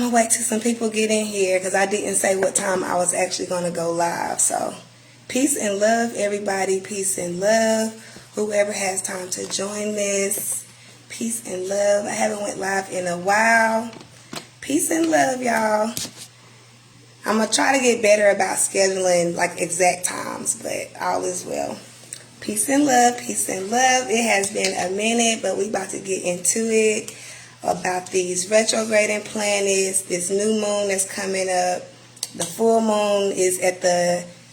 I'm gonna wait till some people get in here because I didn't say what time I was actually gonna go live. So peace and love, everybody. Peace and love. Whoever has time to join this. Peace and love. I haven't went live in a while. Peace and love, y'all. I'm gonna try to get better about scheduling like exact times, but all is well. Peace and love, peace and love. It has been a minute, but we about to get into it about these retrograding planets, this new moon that's coming up. The full moon is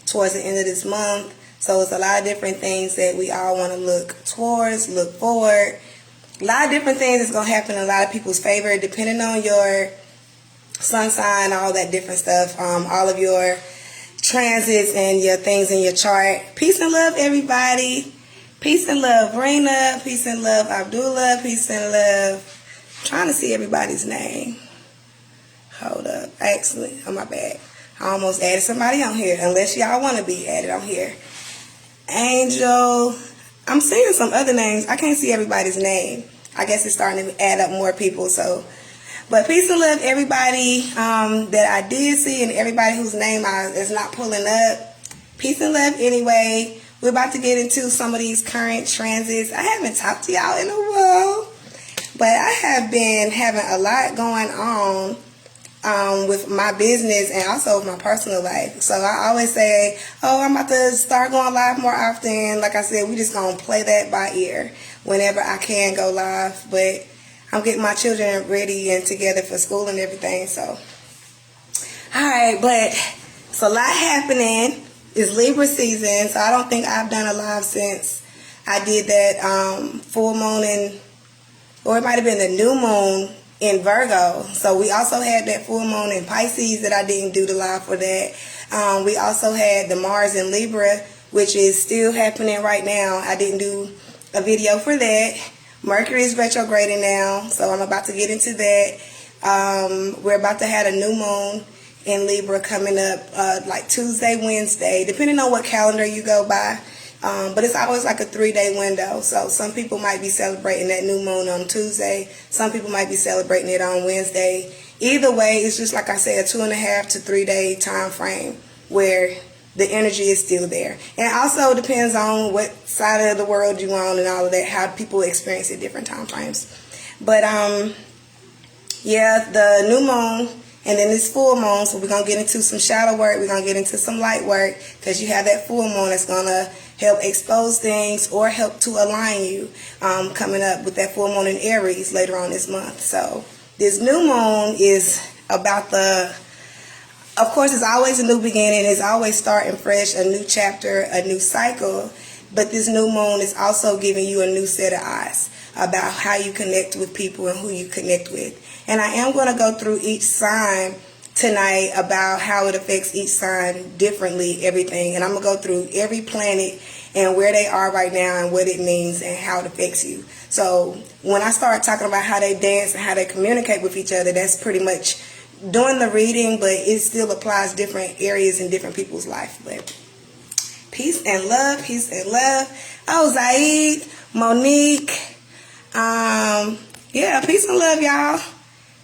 towards the end of this month. So it's a lot of different things that we all want to look towards, look forward. A lot of different things that's going to happen in a lot of people's favor, depending on your sun sign, all that different stuff, all of your transits and your things in your chart. Peace and love, everybody. Peace and love, Raina. Peace and love, Abdullah. Peace and love. I'm trying to see everybody's name. Hold up. Excellent. Oh, my bad. I almost added somebody on here. Unless y'all want to be added on here. Angel. I'm seeing some other names. I can't see everybody's name. I guess it's starting to add up more people. But peace and love, everybody that I did see and everybody whose name is not pulling up. Peace and love anyway. We're about to get into some of these current transits. I haven't talked to y'all in a while. But I have been having a lot going on with my business and also with my personal life. So I always say, oh, I'm about to start going live more often. Like I said, we just going to play that by ear whenever I can go live. But I'm getting my children ready and together for school and everything. So, all right, but it's a lot happening. It's Libra season, so I don't think I've done a live since I did that full moon or it might have been the new moon in Virgo. So we also had that full moon in Pisces that I didn't do the live for that. We also had the Mars in Libra, which is still happening right now. I didn't do a video for that. Mercury is retrograding now, so I'm about to get into that. We're about to have a new moon in Libra coming up like Tuesday, Wednesday, depending on what calendar you go by. But it's always like a 3-day window. So some people might be celebrating that new moon on Tuesday. Some people might be celebrating it on Wednesday. Either way, it's just like I said, a 2.5 to 3 day time frame where the energy is still there. And it also depends on what side of the world you're on and all of that, how people experience it different time frames. But yeah, the new moon and then this full moon, so we're going to get into some shadow work. We're going to get into some light work because you have that full moon that's going to help expose things or help to align you coming up with that full moon in Aries later on this month. So this new moon is about of course, it's always a new beginning. It's always starting fresh, a new chapter, a new cycle. But this new moon is also giving you a new set of eyes about how you connect with people and who you connect with. And I am going to go through each sign tonight about how it affects each sign differently, everything. And I'm going to go through every planet and where they are right now and what it means and how it affects you. So when I start talking about how they dance and how they communicate with each other, that's pretty much doing the reading, but it still applies different areas in different people's life. But peace and love, peace and love. Oh, Zaid, Monique. Yeah, peace and love, y'all.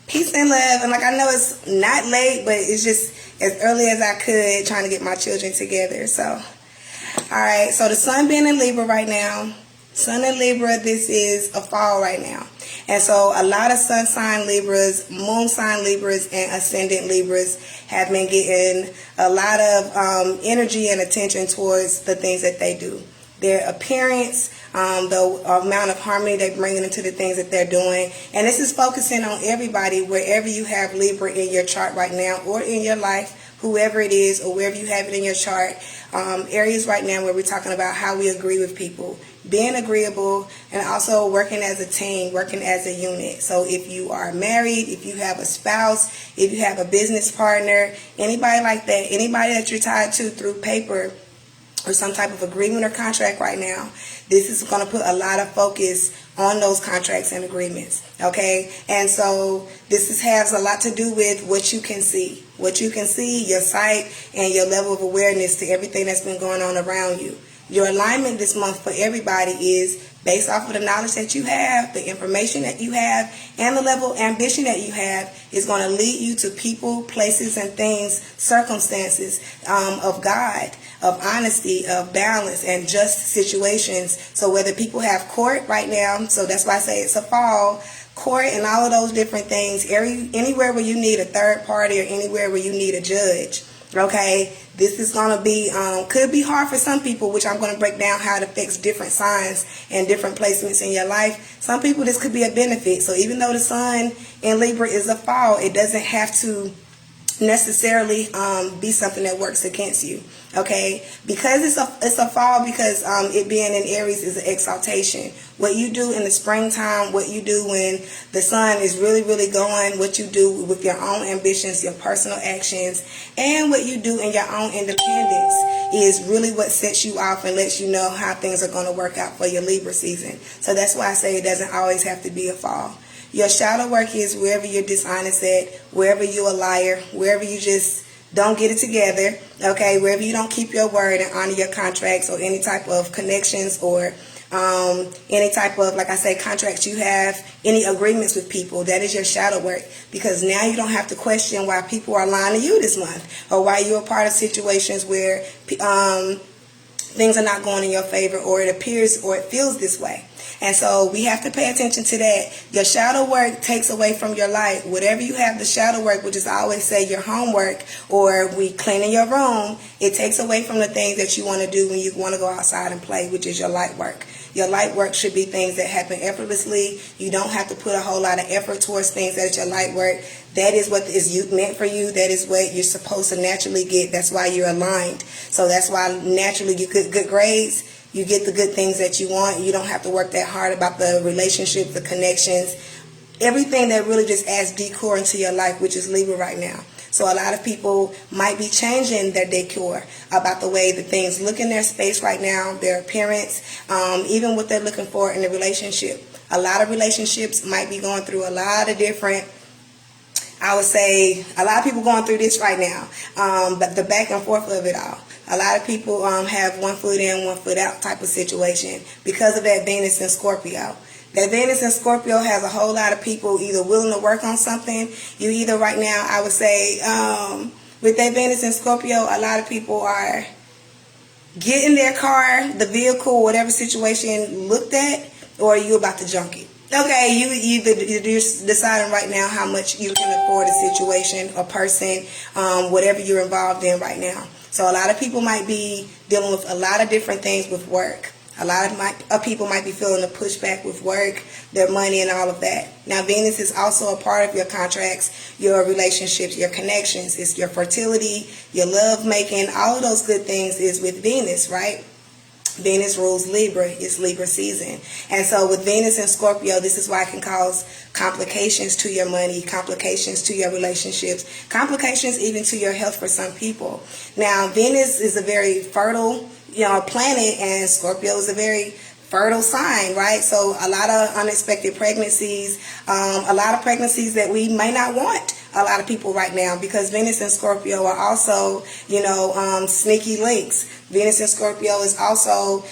Peace and love. And like, I know it's not late, but it's just as early as I could trying to get my children together. So, all right. So the sun being in Libra right now. Sun in Libra, this is a fall right now. And so a lot of sun sign Libras, moon sign Libras, and ascendant Libras have been getting a lot of energy and attention towards the things that they do. Their appearance, the amount of harmony they bring into the things that they're doing. And this is focusing on everybody, wherever you have Libra in your chart right now or in your life, whoever it is or wherever you have it in your chart. Areas right now where we're talking about how we agree with people, being agreeable, and also working as a team, working as a unit. So if you are married, if you have a spouse, if you have a business partner, anybody like that, anybody that you're tied to through paper or some type of agreement or contract right now, this is going to put a lot of focus on those contracts and agreements, okay? And so this has a lot to do with what you can see. What you can see, your sight, and your level of awareness to everything that's been going on around you. Your alignment this month for everybody is based off of the knowledge that you have, the information that you have, and the level of ambition that you have is going to lead you to people, places, and things, circumstances of God, of honesty, of balance, and just situations. So whether people have court right now, so that's why I say it's a fall, court and all of those different things, anywhere where you need a third party or anywhere where you need a judge. Okay, this is going to be, could be hard for some people, which I'm going to break down how it affects different signs and different placements in your life. Some people, this could be a benefit. So even though the sun in Libra is a fall, it doesn't have to necessarily be something that works against you. Okay, because it's a fall, because it being in Aries is an exaltation. What you do in the springtime, what you do when the sun is really going, what you do with your own ambitions, your personal actions, and what you do in your own independence is really what sets you off and lets you know how things are going to work out for your Libra season. So that's why I say it doesn't always have to be a fall. Your shadow work is wherever you're dishonest at, wherever you're a liar, wherever you just don't get it together, okay, wherever you don't keep your word and honor your contracts or any type of connections or any type of, like I say, contracts you have, any agreements with people, that is your shadow work, because now you don't have to question why people are lying to you this month or why you're a part of situations where things are not going in your favor, or it appears or it feels this way. And so we have to pay attention to that. Your shadow work takes away from your light. Whatever you have the shadow work, which is I always say your homework, or we cleaning your room, it takes away from the things that you want to do when you want to go outside and play, which is your light work. Your light work should be things that happen effortlessly. You don't have to put a whole lot of effort towards things. That's your light work. That is what is meant for you. That is what you're supposed to naturally get. That's why you're aligned. So that's why naturally you get good grades. You get the good things that you want. You don't have to work that hard about the relationships, the connections, everything that really just adds decor into your life, which is Libra right now. So a lot of people might be changing their decor about the way that things look in their space right now, their appearance, even what they're looking for in a relationship. A lot of relationships might be going through a lot of different, I would say, a lot of people going through this right now, but the back and forth of it all. A lot of people have 1 foot in, 1 foot out type of situation because of that Venus in Scorpio. That Venus in Scorpio has a whole lot of people either willing to work on something. You either right now, I would say, with that Venus in Scorpio, a lot of people are getting their car, the vehicle, whatever situation looked at, or you about to junk it. Okay, you're deciding right now how much you can afford a situation, a person, whatever you're involved in right now. So a lot of people might be dealing with a lot of different things with work. A lot of people might be feeling a pushback with work, their money, and all of that. Now, Venus is also a part of your contracts, your relationships, your connections. It's your fertility, your love making. All of those good things is with Venus, right? Venus rules Libra. It's Libra season. And so with Venus and Scorpio, this is why it can cause complications to your money, complications to your relationships, complications even to your health for some people. Now, Venus is a very fertile, planet, and Scorpio is a very fertile sign, right? So a lot of unexpected pregnancies, a lot of pregnancies that we may not want. A lot of people right now, because Venus and Scorpio are also, sneaky links. Venus and Scorpio is also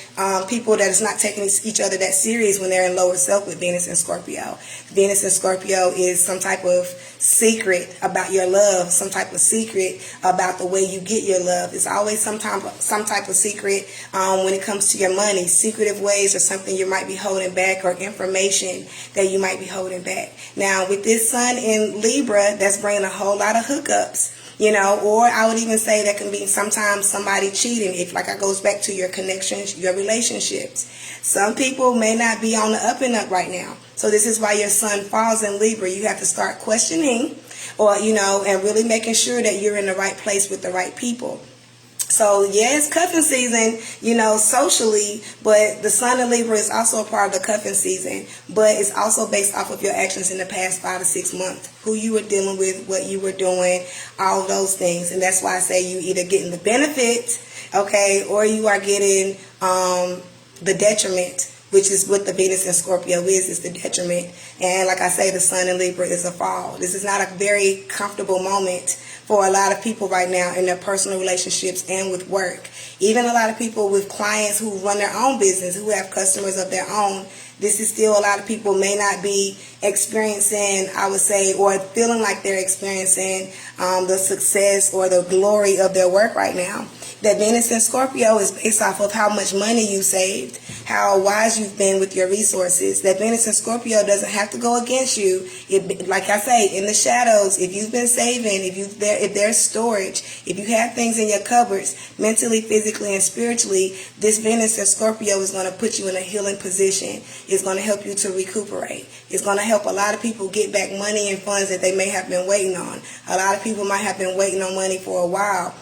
people that is not taking each other that serious when they're in lower self with Venus and Scorpio. Venus and Scorpio is some type of secret about your love, some type of secret about the way you get your love. It's always some type of secret when it comes to your money, secretive ways or something you might be holding back, or information that you might be holding back. Now, with this sun in Libra, that's bringing a whole lot of hookups. Or I would even say that can be sometimes somebody cheating. If, like, it goes back to your connections, your relationships. Some people may not be on the up and up right now. So this is why your sun falls in Libra. You have to start questioning, or, and really making sure that you're in the right place with the right people. So, yeah, it's cuffing season, socially, but the sun in Libra is also a part of the cuffing season, but it's also based off of your actions in the past 5 to 6 months, who you were dealing with, what you were doing, all of those things. And that's why I say you either getting the benefit, okay, or you are getting the detriment, which is what the Venus and Scorpio is the detriment. And like I say, the sun in Libra is a fall. This is not a very comfortable moment for a lot of people right now in their personal relationships and with work. Even a lot of people with clients who run their own business, who have customers of their own, this is still, a lot of people may not be experiencing, I would say, or feeling like they're experiencing the success or the glory of their work right now. That Venus in Scorpio is based off of how much money you saved, how wise you've been with your resources. That Venus in Scorpio doesn't have to go against you. Like I say, in the shadows, if you've been saving, if there's storage, if you have things in your cupboards, mentally, physically, and spiritually, this Venus in Scorpio is going to put you in a healing position. It's going to help you to recuperate. It's going to help a lot of people get back money and funds that they may have been waiting on. A lot of people might have been waiting on money for a while,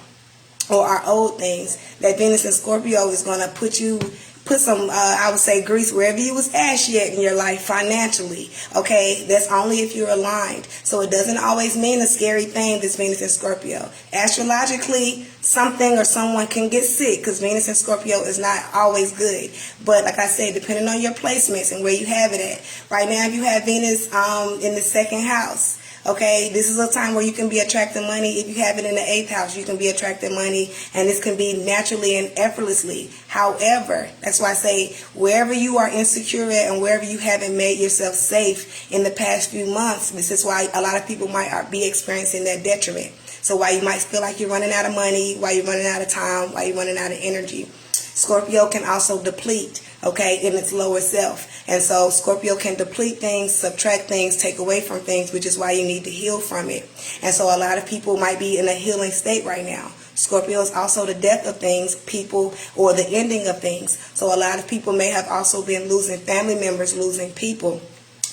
or our old things. That Venus in Scorpio is going to put some, I would say, grease wherever you was ashy at in your life financially. Okay, that's only if you're aligned. So it doesn't always mean a scary thing, this Venus in Scorpio. Astrologically, something or someone can get sick, because Venus in Scorpio is not always good. But like I said, depending on your placements and where you have it at. Right now, if you have Venus in the second house, okay, this is a time where you can be attracting money. If you have it in the 8th house, you can be attracting money, and this can be naturally and effortlessly. However, that's why I say, wherever you are insecure at and wherever you haven't made yourself safe in the past few months, this is why a lot of people might be experiencing that detriment. So why you might feel like you're running out of money, why you're running out of time, why you're running out of energy. Scorpio can also deplete, okay, in its lower self. And so Scorpio can deplete things, subtract things, take away from things, which is why you need to heal from it. And so a lot of people might be in a healing state right now. Scorpio is also the death of things, people, or the ending of things. So a lot of people may have also been losing family members, losing people,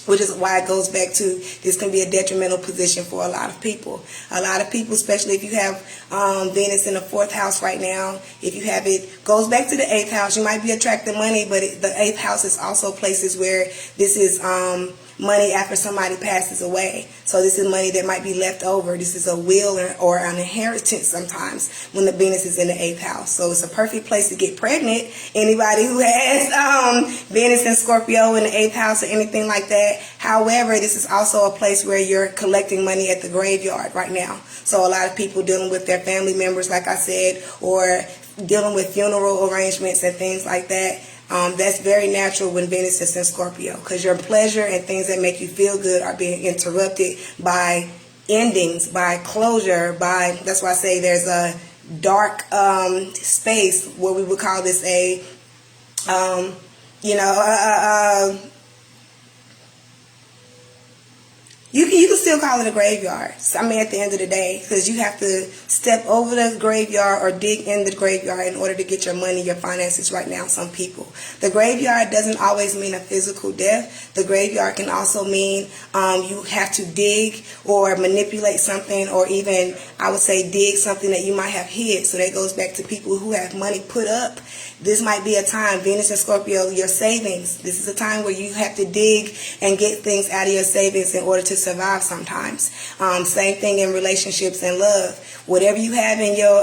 which is why it goes back to, this can be a detrimental position for a lot of people. A lot of people, especially if you have Venus in the 4th house right now, if you have it, goes back to the 8th house, you might be attracting money, but the 8th house is also places where this is money after somebody passes away. So this is money that might be left over. This is a will or an inheritance sometimes when the Venus is in the 8th house. So it's a perfect place to get pregnant. Anybody who has Venus in Scorpio in the 8th house or anything like that. However, this is also a place where you're collecting money at the graveyard right now. So a lot of people dealing with their family members, like I said, or dealing with funeral arrangements and things like that. That's very natural when Venus is in Scorpio, because your pleasure and things that make you feel good are being interrupted by endings, by closure, that's why I say there's a dark space where we would call this a, you can still call it a graveyard. I mean, at the end of the day, because you have to step over the graveyard or dig in the graveyard in order to get your money, your finances right now, some people. The graveyard doesn't always mean a physical death. The graveyard can also mean you have to dig or manipulate something, or even, I would say, dig something that you might have hid. So that goes back to people who have money put up. This might be a time, Venus and Scorpio, your savings. This is a time where you have to dig and get things out of your savings in order to survive sometimes. Same thing in relationships and love. Whatever you have in your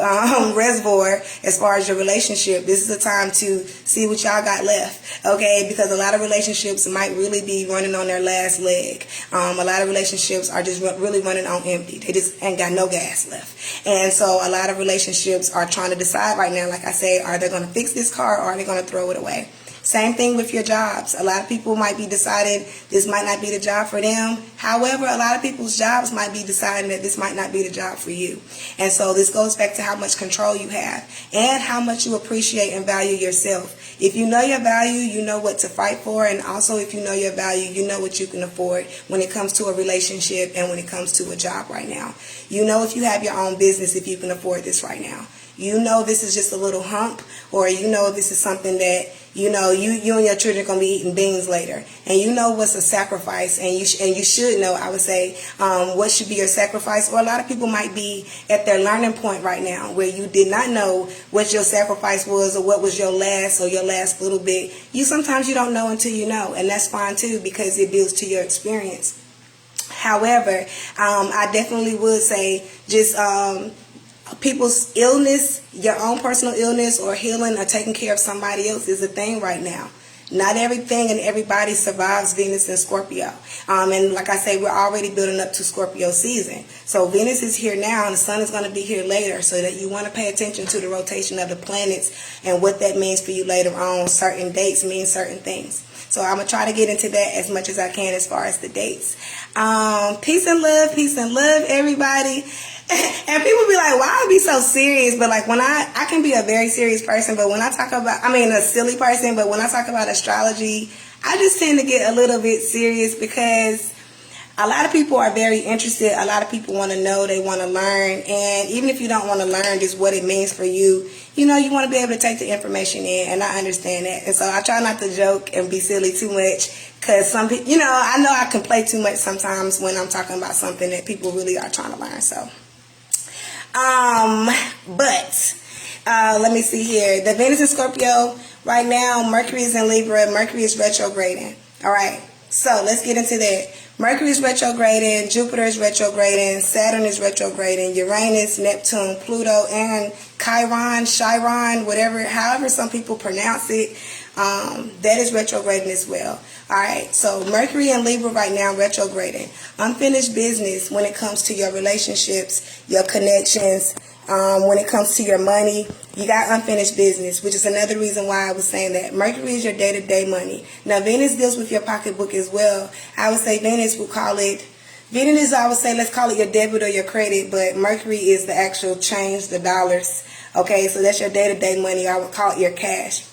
reservoir as far as your relationship, this is a time to see what y'all got left, okay? Because a lot of relationships might really be running on their last leg. A lot of relationships are just really running on empty. They just ain't got no gas left. And so a lot of relationships are trying to decide right now, like I say, are they going to fix this car or are they going to throw it away? Same thing with your jobs. A lot of people might be deciding this might not be the job for them. However, a lot of people's jobs might be deciding that this might not be the job for you. And so this goes back to how much control you have and how much you appreciate and value yourself. If you know your value, you know what to fight for. And also, if you know your value, you know what you can afford when it comes to a relationship and when it comes to a job right now. You know if you have your own business, if you can afford this right now. You know this is just a little hump, or you know this is something that, you and your children are going to be eating beans later. And you know what's a sacrifice, and you should know, I would say, what should be your sacrifice. Or a lot of people might be at their learning point right now where you did not know what your sacrifice was or what was your last little bit. Sometimes you don't know until you know, and that's fine too, because it builds to your experience. However, I definitely would say just people's illness, your own personal illness or healing or taking care of somebody else is a thing right now. Not everything and everybody survives Venus and Scorpio. And like I say, we're already building up to Scorpio season. So Venus is here now and the sun is going to be here later, so that you want to pay attention to the rotation of the planets and what that means for you later on. Certain dates mean certain things. So I'm going to try to get into that as much as I can as far as the dates. Peace and love, everybody. And people be like, why I be so serious? But like when I can be a very serious person, but when I talk about, a silly person, but when I talk about astrology, I just tend to get a little bit serious because a lot of people are very interested. A lot of people want to know, they want to learn. And even if you don't want to learn just what it means for you, you want to be able to take the information in, and I understand that. And so I try not to joke and be silly too much because some people, I know I can play too much sometimes when I'm talking about something that people really are trying to learn. So, let me see here. The Venus in Scorpio right now, Mercury is in Libra, Mercury is retrograding. All right, so let's get into that. Mercury is retrograding, Jupiter is retrograding, Saturn is retrograding, Uranus, Neptune, Pluto, and Chiron, however some people pronounce it, that is retrograding as well. Alright, so Mercury and Libra right now retrograding. Unfinished business when it comes to your relationships, your connections, when it comes to your money. You got unfinished business, which is another reason why I was saying that. Mercury is your day-to-day money. Now, Venus deals with your pocketbook as well. I would say Venus, I would say, let's call it your debit or your credit, but Mercury is the actual change, the dollars. Okay, so that's your day-to-day money. I would call it your cash.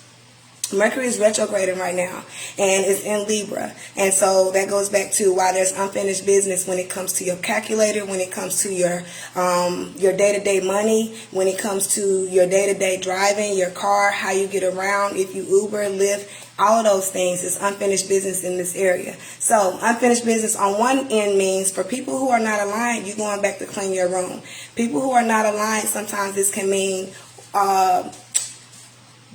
Mercury is retrograding right now, and it's in Libra, and so that goes back to why there's unfinished business when it comes to your calculator, when it comes to your day-to-day money, when it comes to your day-to-day driving, your car, how you get around, if you Uber, Lyft, all of those things is unfinished business in this area. So unfinished business on one end means for people who are not aligned, you're going back to clean your room. People who are not aligned, sometimes this can mean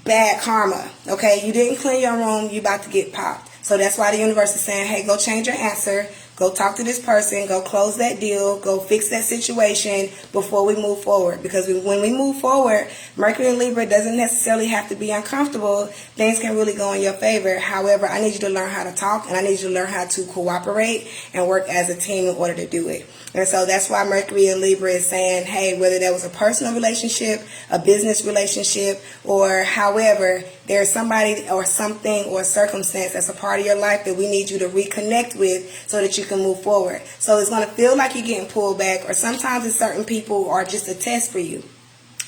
bad karma. Okay, you didn't clean your room, you about to get popped. So that's why the universe is saying, hey, go change your answer, go talk to this person, go close that deal, go fix that situation before we move forward. Because when we move forward, Mercury in Libra doesn't necessarily have to be uncomfortable. Things can really go in your favor. However, I need you to learn how to talk, and I need you to learn how to cooperate and work as a team in order to do it. And so that's why Mercury in Libra is saying, hey, whether that was a personal relationship, a business relationship, or however, there's somebody or something or circumstance that's a part of your life that we need you to reconnect with so that you can move forward. So it's going to feel like you're getting pulled back, or sometimes it's certain people are just a test for you.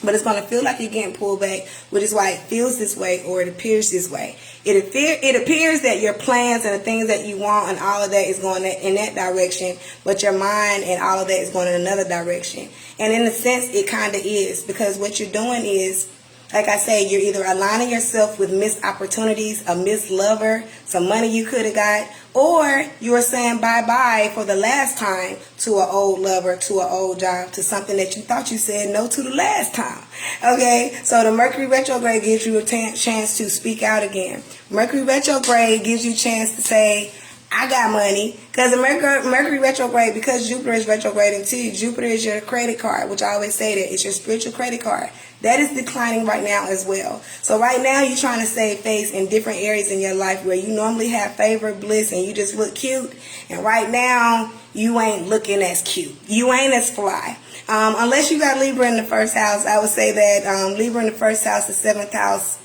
But it's going to feel like you're getting pulled back, which is why it feels this way, or it appears this way. It appears that your plans and the things that you want and all of that is going in that direction, but your mind and all of that is going in another direction. And in a sense, it kind of is, because what you're doing is, like I say, you're either aligning yourself with missed opportunities, a missed lover, some money you could have got, or you're saying bye-bye for the last time to an old lover, to an old job, to something that you thought you said no to the last time. Okay, so the Mercury retrograde gives you a chance to speak out again. Mercury retrograde gives you a chance to say, I got money. Because the Mercury retrograde, because Jupiter is retrograding too, Jupiter is your credit card, which I always say that it's your spiritual credit card. That is declining right now as well. So right now you're trying to save face in different areas in your life where you normally have favor, bliss, and you just look cute. And right now you ain't looking as cute. You ain't as fly. Unless you got Libra in the first house, I would say that Libra in the first house, the seventh house,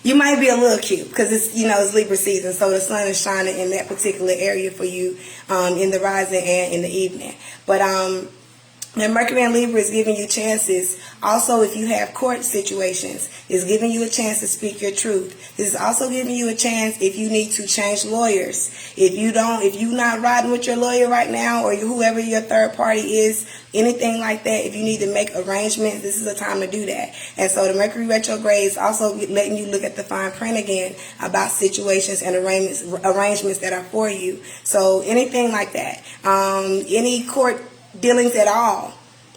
you might be a little cute because it's Libra season, so the sun is shining in that particular area for you in the rising and in the evening. But and Mercury in Libra is giving you chances. Also, if you have court situations, it's giving you a chance to speak your truth. This is also giving you a chance if you need to change lawyers. If you're not riding with your lawyer right now, or whoever your third party is, anything like that, if you need to make arrangements, this is a time to do that. And so the Mercury retrograde is also letting you look at the fine print again about situations and arrangements that are for you. So anything like that, any court dealings at all,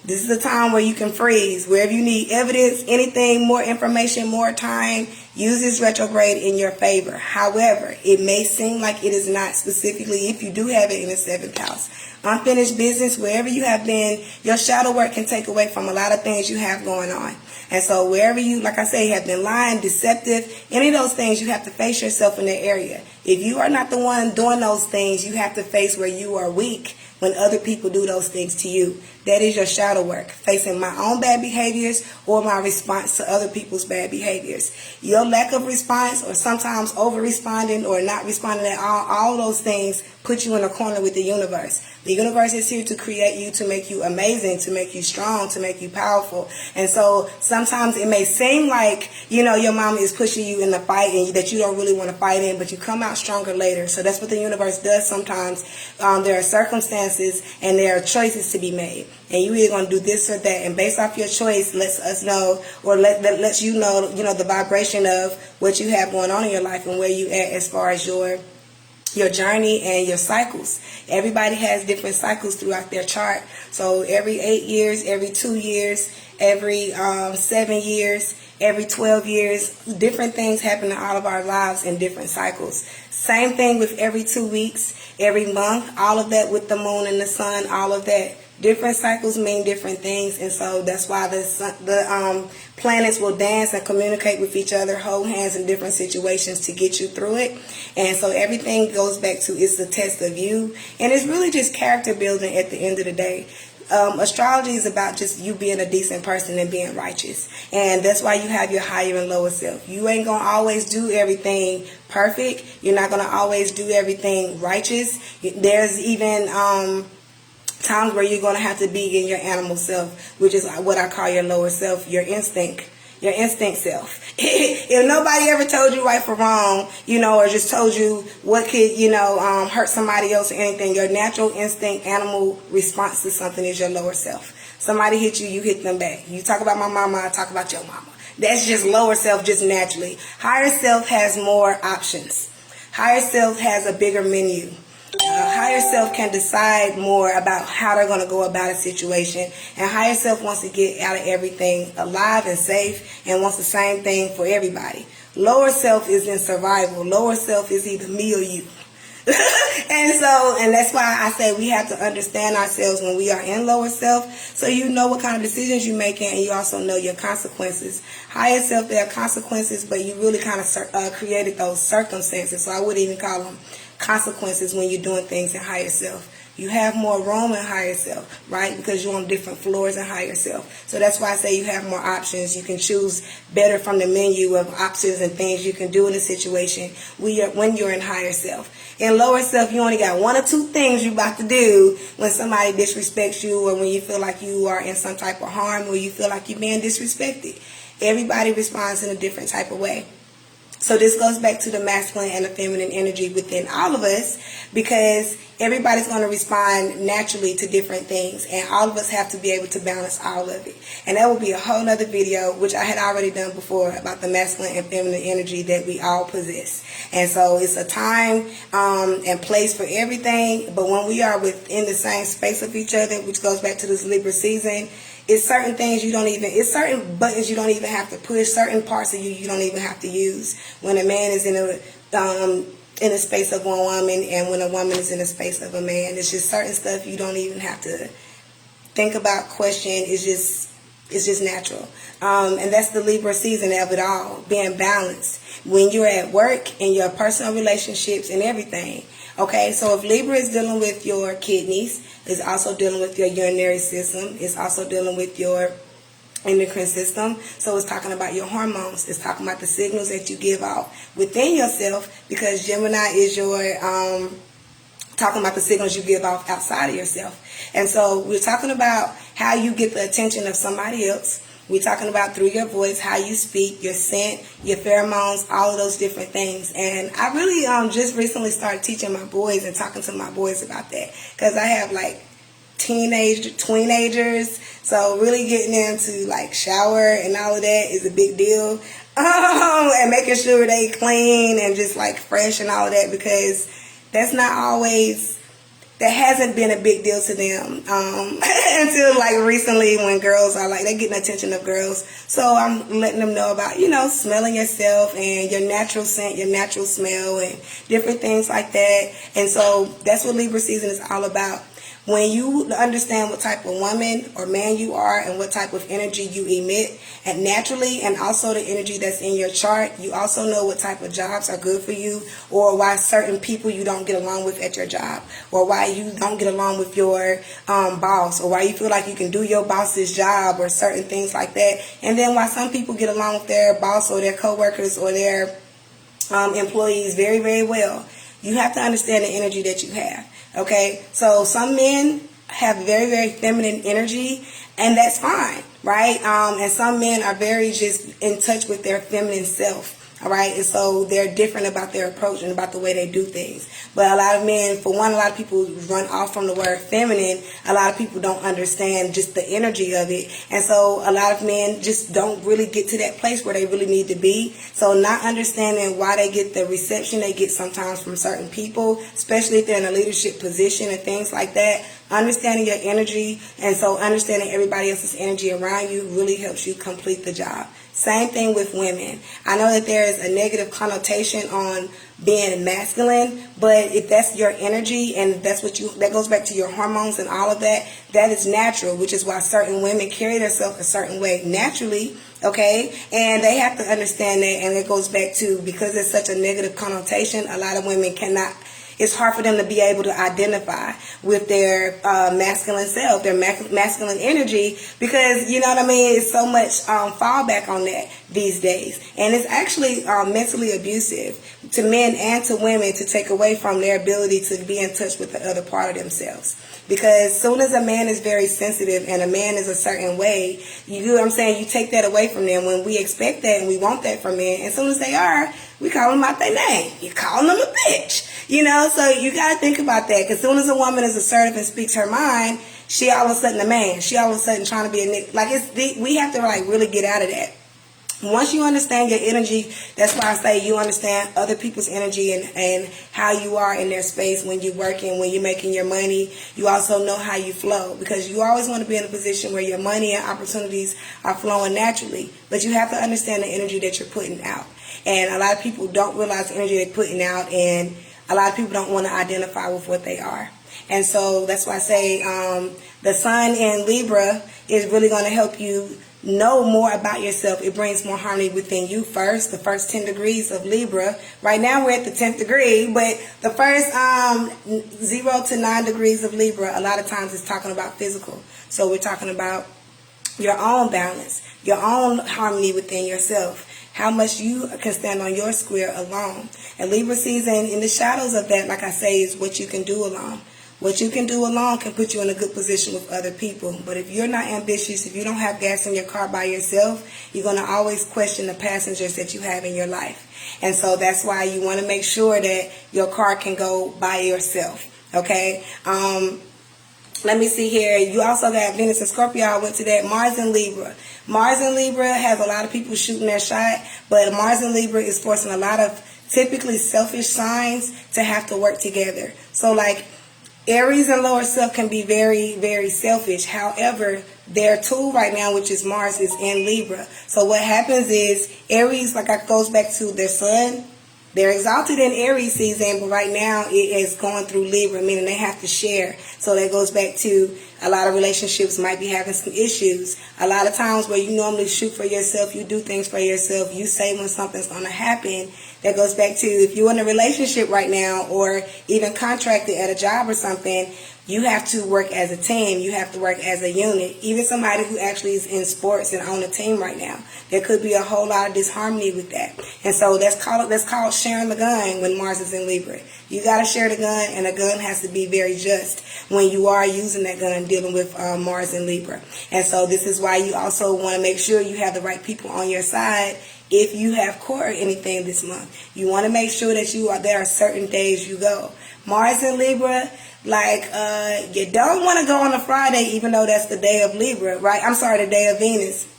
This is a time where you can freeze. Wherever you need evidence, anything, more information, more time, use this retrograde in your favor. However, it may seem like it is not, specifically if you do have it in the 7th house. Unfinished business, wherever you have been, your shadow work can take away from a lot of things you have going on. And so wherever you, like I say, have been lying, deceptive, any of those things, you have to face yourself in that area. If you are not the one doing those things, you have to face where you are weak when other people do those things to you. That is your shadow work, facing my own bad behaviors or my response to other people's bad behaviors. Your lack of response, or sometimes over-responding or not responding at all those things put you in a corner with the universe. The universe is here to create you, to make you amazing, to make you strong, to make you powerful. And so sometimes it may seem like, you know, your mama is pushing you in the fight and that you don't really want to fight in, but you come out stronger later. So that's what the universe does sometimes. There are circumstances and there are choices to be made. And you either going to do this or that. And based off your choice lets us know, or lets you know, the vibration of what you have going on in your life and where you at as far as your journey and your cycles. Everybody has different cycles throughout their chart. So every 8 years, every 2 years, every 7 years, every 12 years, different things happen in all of our lives in different cycles. Same thing with every 2 weeks, every month, all of that with the moon and the sun, all of that. Different cycles mean different things, and so that's why the planets will dance and communicate with each other, hold hands in different situations to get you through it. And so everything goes back to, it's a test of you, and it's really just character building at the end of the day. Astrology is about just you being a decent person and being righteous, and that's why you have your higher and lower self. You ain't gonna always do everything perfect. You're not gonna always do everything righteous. There's even times where you're going to have to be in your animal self, which is what I call your lower self, your instinct self. If nobody ever told you right from wrong, or just told you what could, hurt somebody else or anything, your natural instinct, animal response to something is your lower self. Somebody hit you, you hit them back. You talk about my mama, I talk about your mama. That's just lower self, just naturally. Higher self has more options. Higher self has a bigger menu. Higher self can decide more about how they're going to go about a situation, and higher self wants to get out of everything alive and safe and wants the same thing for everybody. Lower self is in survival. Lower self is either me or you. and that's why I say we have to understand ourselves when we are in lower self, so you know what kind of decisions you're making, and you also know your consequences. Higher self, there are consequences, but you really kind of created those circumstances, so I wouldn't even call them consequences when you're doing things in higher self. You have more room in higher self, right? Because you're on different floors in higher self. So that's why I say you have more options. You can choose better from the menu of options and things you can do in a situation when you're in higher self. In lower self, you only got 1 or 2 things you're about to do when somebody disrespects you, or when you feel like you are in some type of harm, or you feel like you're being disrespected. Everybody responds in a different type of way. So this goes back to the masculine and the feminine energy within all of us, because everybody's going to respond naturally to different things, and all of us have to be able to balance all of it. And that will be a whole nother video, which I had already done before, about the masculine and feminine energy that we all possess. And so it's a time and place for everything, but when we are within the same space of each other, which goes back to this Libra season, it's certain things it's certain buttons you don't even have to push, certain parts of you don't even have to use. When a man is in a space of one woman, and when a woman is in a space of a man, it's just certain stuff you don't even have to think about, question. It's just natural. And that's the Libra season of it all, being balanced. When you're at work, in your personal relationships and everything. Okay, so if Libra is dealing with your kidneys, it's also dealing with your urinary system, it's also dealing with your endocrine system. So it's talking about your hormones. It's talking about the signals that you give off within yourself, because Gemini is your talking about the signals you give off outside of yourself. And so we're talking about how you get the attention of somebody else. We're talking about through your voice, how you speak, your scent, your pheromones, all of those different things. And I really just recently started teaching my boys and talking to my boys about that, because I have like teenagers, so really getting them to like shower and all of that is a big deal. And making sure they clean and just like fresh and all of that, because that's not always that hasn't been a big deal to them until like recently, when girls are like, they're getting the attention of girls. So I'm letting them know about, smelling yourself and your natural scent, your natural smell, and different things like that. And so that's what Libra season is all about. When you understand what type of woman or man you are and what type of energy you emit, and naturally, and also the energy that's in your chart, you also know what type of jobs are good for you, or why certain people you don't get along with at your job, or why you don't get along with your boss, or why you feel like you can do your boss's job, or certain things like that. And then why some people get along with their boss or their coworkers or their employees very, very well. You have to understand the energy that you have. Okay, so some men have very, very feminine energy, and that's fine, right? And some men are very just in touch with their feminine self. All right, and so they're different about their approach and about the way they do things. But a lot of men, for one, a lot of people run off from the word feminine. A lot of people don't understand just the energy of it. And so a lot of men just don't really get to that place where they really need to be. So not understanding why they get the reception they get sometimes from certain people, especially if they're in a leadership position and things like that. Understanding your energy, and so understanding everybody else's energy around you really helps you complete the job. Same thing with women. I know that there is a negative connotation on being masculine, but if that's your energy and that's that goes back to your hormones and all of that, that is natural, which is why certain women carry themselves a certain way naturally, okay? And they have to understand that, and it goes back to, because there's such a negative connotation, a lot of women cannot, it's hard for them to be able to identify with their masculine self, their masculine energy, because, you know what I mean, it's so much fallback on that these days. And it's actually mentally abusive to men and to women to take away from their ability to be in touch with the other part of themselves. Because as soon as a man is very sensitive and a man is a certain way, you know what I'm saying, you take that away from them. When we expect that and we want that from men, as soon as they are, we call them out their name. You're calling them a bitch. So you got to think about that. Because as soon as a woman is assertive and speaks her mind, she all of a sudden a man. She all of a sudden trying to be a nigga. Like, we have to really get out of that. Once you understand your energy, that's why I say you understand other people's energy and how you are in their space when you're working, when you're making your money. You also know how you flow, because you always want to be in a position where your money and opportunities are flowing naturally. But you have to understand the energy that you're putting out. And a lot of people don't realize the energy they're putting out, and a lot of people don't want to identify with what they are. And so that's why I say the sun in Libra is really going to help you know more about yourself. It brings more harmony within you first, the first 10 degrees of Libra. Right now we're at the 10th degree, but the first 0 to 9 degrees of Libra, a lot of times it's talking about physical. So we're talking about your own balance, your own harmony within yourself, how much you can stand on your square alone. And Libra season, in the shadows of that, like I say, is what you can do alone. What you can do alone can put you in a good position with other people. But if you're not ambitious, if you don't have gas in your car by yourself, you're going to always question the passengers that you have in your life. And so that's why you want to make sure that your car can go by yourself. Okay? Let me see here. You also got Venus and Scorpio. I went to that. Mars and Libra. Mars and Libra has a lot of people shooting their shot, but Mars and Libra is forcing a lot of typically selfish signs to have to work together. So like Aries and lower self can be very, very selfish. However, their tool right now, which is Mars, is in Libra. So what happens is Aries, like it goes back to their sun. They're exalted in Aries season, but right now it is going through Libra, meaning they have to share. So that goes back to a lot of relationships might be having some issues. A lot of times where you normally shoot for yourself, you do things for yourself, you say when something's going to happen. That goes back to if you're in a relationship right now or even contracted at a job or something, you have to work as a team. You have to work as a unit. Even somebody who actually is in sports and on a team right now, there could be a whole lot of disharmony with that. And so that's called sharing the gun when Mars is in Libra. You got to share the gun, and the gun has to be very just when you are using that gun dealing with Mars and Libra. And so this is why you also want to make sure you have the right people on your side. If you have court or anything this month, you want to make sure that there are certain days you go. Mars and Libra, you don't want to go on a Friday, even though that's the day of Libra, right? I'm sorry, the day of Venus.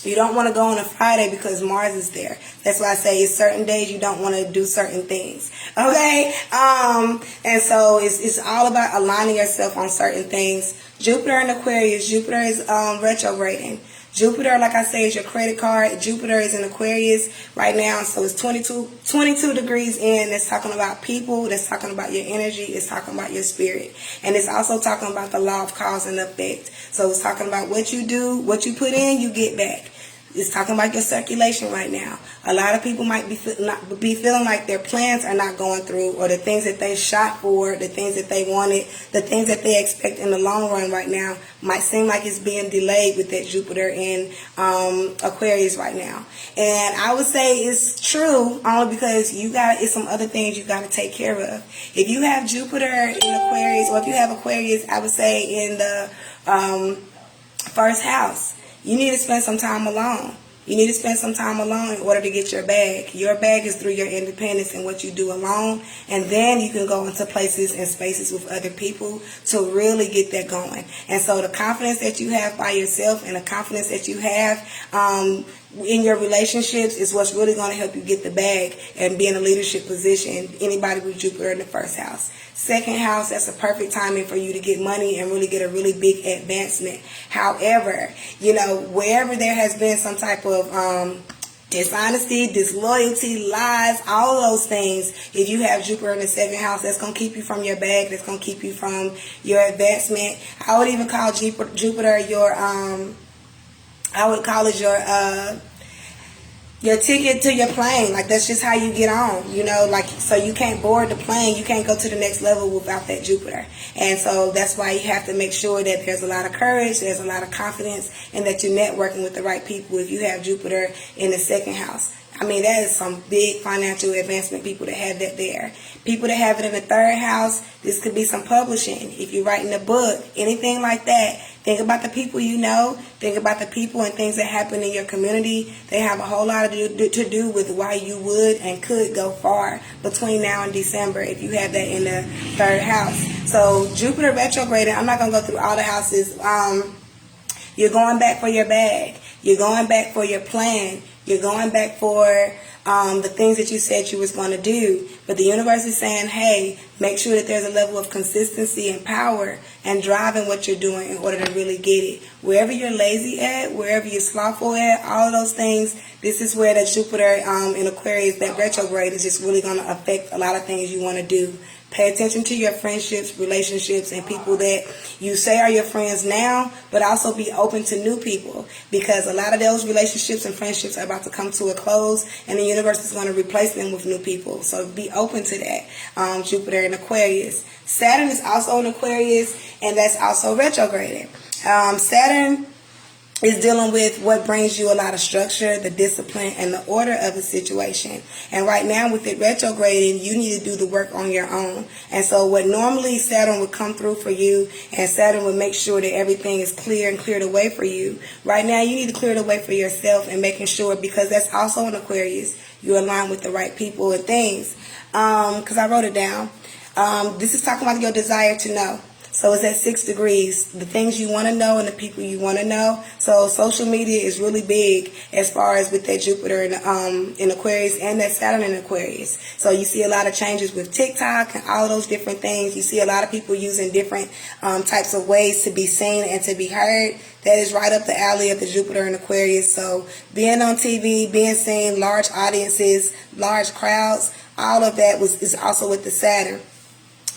You don't want to go on a Friday because Mars is there. That's why I say it's certain days you don't want to do certain things. Okay? And so it's all about aligning yourself on certain things. Jupiter in Aquarius. Jupiter is retrograding. Jupiter, like I say, is your credit card. Jupiter is in Aquarius right now, so it's 22 degrees in. It's talking about people. That's talking about your energy. It's talking about your spirit. And it's also talking about the law of cause and effect. So it's talking about what you do, what you put in, you get back. It's talking about your circulation right now. A lot of people might be feeling like their plans are not going through, or the things that they shot for, the things that they wanted, the things that they expect in the long run right now might seem like it's being delayed with that Jupiter in Aquarius right now. And I would say it's true only because it's some other things you got to take care of. If you have Jupiter in Aquarius, or if you have Aquarius, I would say in the first house, you need to spend some time alone. You need to spend some time alone in order to get your bag. Your bag is through your independence and what you do alone. And then you can go into places and spaces with other people to really get that going. And so the confidence that you have by yourself and the confidence that you have in your relationships is what's really going to help you get the bag and be in a leadership position. Anybody with Jupiter in the first house. Second house, that's a perfect timing for you to get money and really get a really big advancement. However, wherever there has been some type of dishonesty, disloyalty, lies, all of those things, if you have Jupiter in the second house, that's going to keep you from your bag, that's going to keep you from your advancement. I would even call Jupiter your ticket to your plane. Like, that's just how you get on, so you can't board the plane. You can't go to the next level without that Jupiter. And so that's why you have to make sure that there's a lot of courage, there's a lot of confidence, and that you're networking with the right people if you have Jupiter in the second house. I mean, that is some big financial advancement people that have that there. People that have it in the third house, this could be some publishing. If you're writing a book, anything like that, think about the people you know. Think about the people and things that happen in your community. They have a whole lot to do with why you would and could go far between now and December if you have that in the third house. So Jupiter retrograding, I'm not going to go through all the houses. You're going back for your bag. You're going back for your plan. You're going back for the things that you said you was going to do. But the universe is saying, hey, make sure that there's a level of consistency and power and drive in what you're doing in order to really get it. Wherever you're lazy at, wherever you're slothful at, all of those things, this is where that Jupiter in Aquarius, that retrograde, is just really going to affect a lot of things you want to do. Pay attention to your friendships, relationships, and people that you say are your friends now, but also be open to new people, because a lot of those relationships and friendships are about to come to a close, and the universe is going to replace them with new people. So be open to that. Jupiter in Aquarius. Saturn is also in Aquarius, and that's also retrograding. Saturn is dealing with what brings you a lot of structure, the discipline, and the order of a situation. And right now with it retrograding, you need to do the work on your own. And so what normally Saturn would come through for you, and Saturn would make sure that everything is clear and cleared away for you. Right now you need to clear it away for yourself, and making sure, because that's also in Aquarius, you align with the right people and things. Because I wrote it down. This is talking about your desire to know. So it's at 6 degrees, the things you want to know and the people you want to know. So social media is really big as far as with that Jupiter in Aquarius and that Saturn in Aquarius. So you see a lot of changes with TikTok and all those different things. You see a lot of people using different types of ways to be seen and to be heard. That is right up the alley of the Jupiter in Aquarius. So being on TV, being seen, large audiences, large crowds, all of that is also with the Saturn.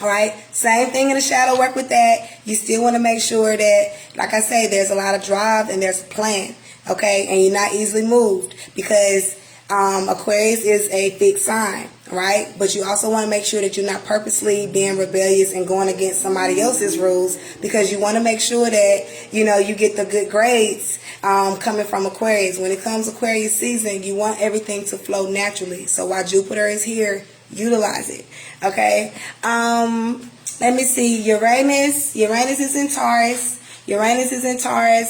All right, same thing in the shadow work with that. You still want to make sure that, like I say, there's a lot of drive and there's a plan, okay? And you're not easily moved, because Aquarius is a fixed sign, right? But you also want to make sure that you're not purposely being rebellious and going against somebody else's rules, because you want to make sure that, you get the good grades coming from Aquarius. When it comes Aquarius season, you want everything to flow naturally. So while Jupiter is here, utilize it. Okay. Let me see. Uranus is in Taurus.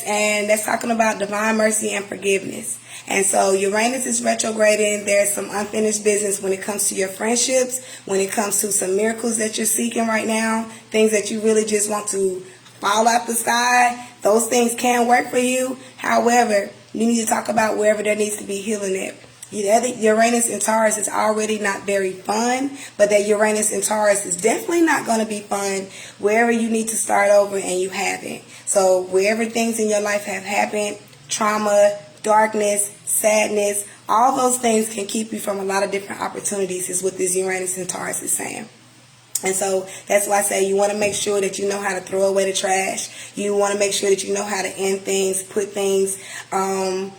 And that's talking about divine mercy and forgiveness. And so Uranus is retrograding. There's some unfinished business when it comes to your friendships, when it comes to some miracles that you're seeking right now, things that you really just want to fall out the sky. Those things can work for you. However, You need to talk about wherever there needs to be healing at. Uranus and Taurus is already not very fun, but that Uranus and Taurus is definitely not going to be fun wherever you need to start over and you haven't. So wherever things in your life have happened, trauma, darkness, sadness, all those things can keep you from a lot of different opportunities is what this Uranus and Taurus is saying. And so that's why I say you want to make sure that you know how to throw away the trash. You want to make sure that you know how to end things, put things on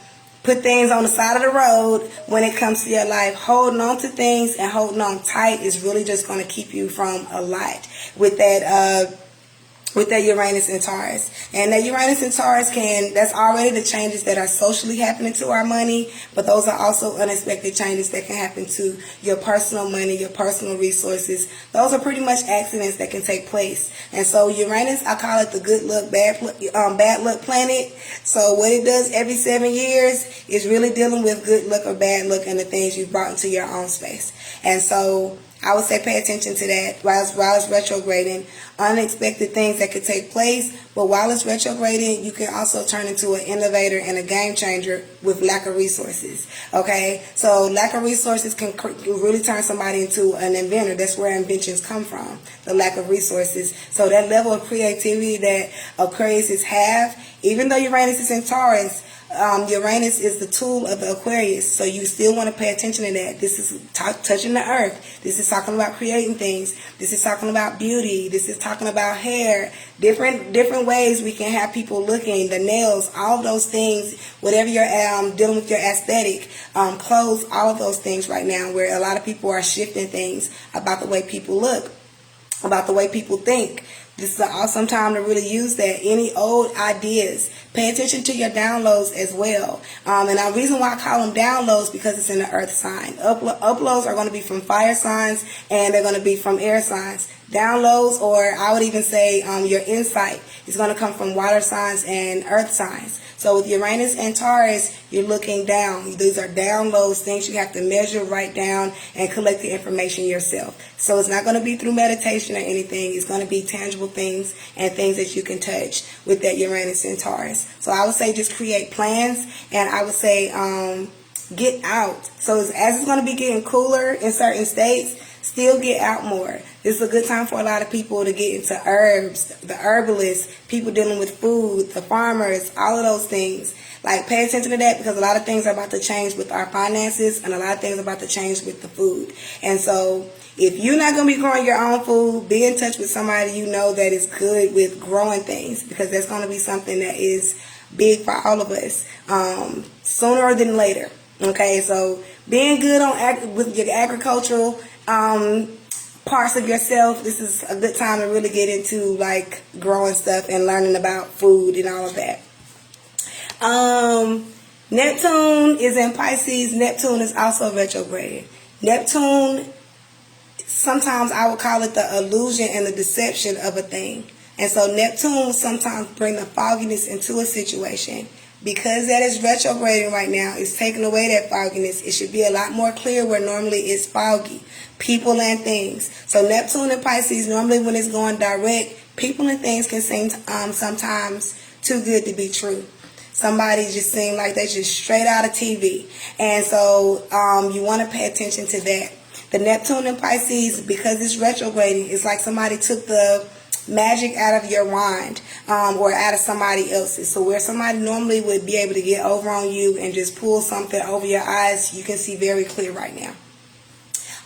the side of the road when it comes to your life. Holding on to things and holding on tight is really just going to keep you from a lot with that Uranus and Taurus. And that Uranus and Taurus that's already the changes that are socially happening to our money, but those are also unexpected changes that can happen to your personal money, your personal resources. Those are pretty much accidents that can take place. And so Uranus, I call it the good luck, bad luck planet. So what it does every 7 years is really dealing with good luck or bad luck and the things you've brought into your own space. And so I would say pay attention to that while it's retrograding. Unexpected things that could take place, but while it's retrograding, you can also turn into an innovator and a game changer with lack of resources. Okay, so lack of resources can really turn somebody into an inventor. That's where inventions come from, the lack of resources. So that level of creativity that Aquariuses have, even though Uranus is in Taurus, Uranus is the tool of the Aquarius, so you still want to pay attention to that. This is touching the earth. This is talking about creating things. This is talking about beauty. This is talking about hair. Different ways we can have people looking, the nails, all of those things, whatever you're dealing with your aesthetic, clothes, all of those things right now, where a lot of people are shifting things about the way people look, about the way people think. This is an awesome time to really use that. Any old ideas. Pay attention to your downloads as well. And the reason why I call them downloads because it's in the earth sign. Uploads are going to be from fire signs and they're going to be from air signs. Downloads, or I would even say your insight, is going to come from water signs and earth signs. So with Uranus and Taurus, you're looking down. These are downloads, things you have to measure, write down, and collect the information yourself. So it's not going to be through meditation or anything. It's going to be tangible things and things that you can touch with that Uranus and Taurus. So I would say just create plans, and I would say get out. So as it's going to be getting cooler in certain states, still get out more. This is a good time for a lot of people to get into herbs, the herbalists, people dealing with food, the farmers, all of those things. Like, pay attention to that because a lot of things are about to change with our finances and a lot of things are about to change with the food. And so if you're not going to be growing your own food, be in touch with somebody you know that is good with growing things, because that's going to be something that is big for all of us sooner than later. Okay, so being good with your agricultural parts of yourself, this is a good time to really get into like growing stuff and learning about food and all of that. Neptune is in Pisces. Neptune is also retrograde. Neptune, sometimes I would call it the illusion and the deception of a thing. And so Neptune will sometimes bring the fogginess into a situation. Because that is retrograding right now, it's taking away that fogginess. It should be a lot more clear where normally it's foggy. People and things. So Neptune and Pisces, normally when it's going direct, people and things can seem sometimes too good to be true. Somebody just seems like they just straight out of TV. And so you want to pay attention to that. The Neptune and Pisces, because it's retrograding, it's like somebody took the magic out of your wand or out of somebody else's. So where somebody normally would be able to get over on you and just pull something over your eyes, you can see very clear right now.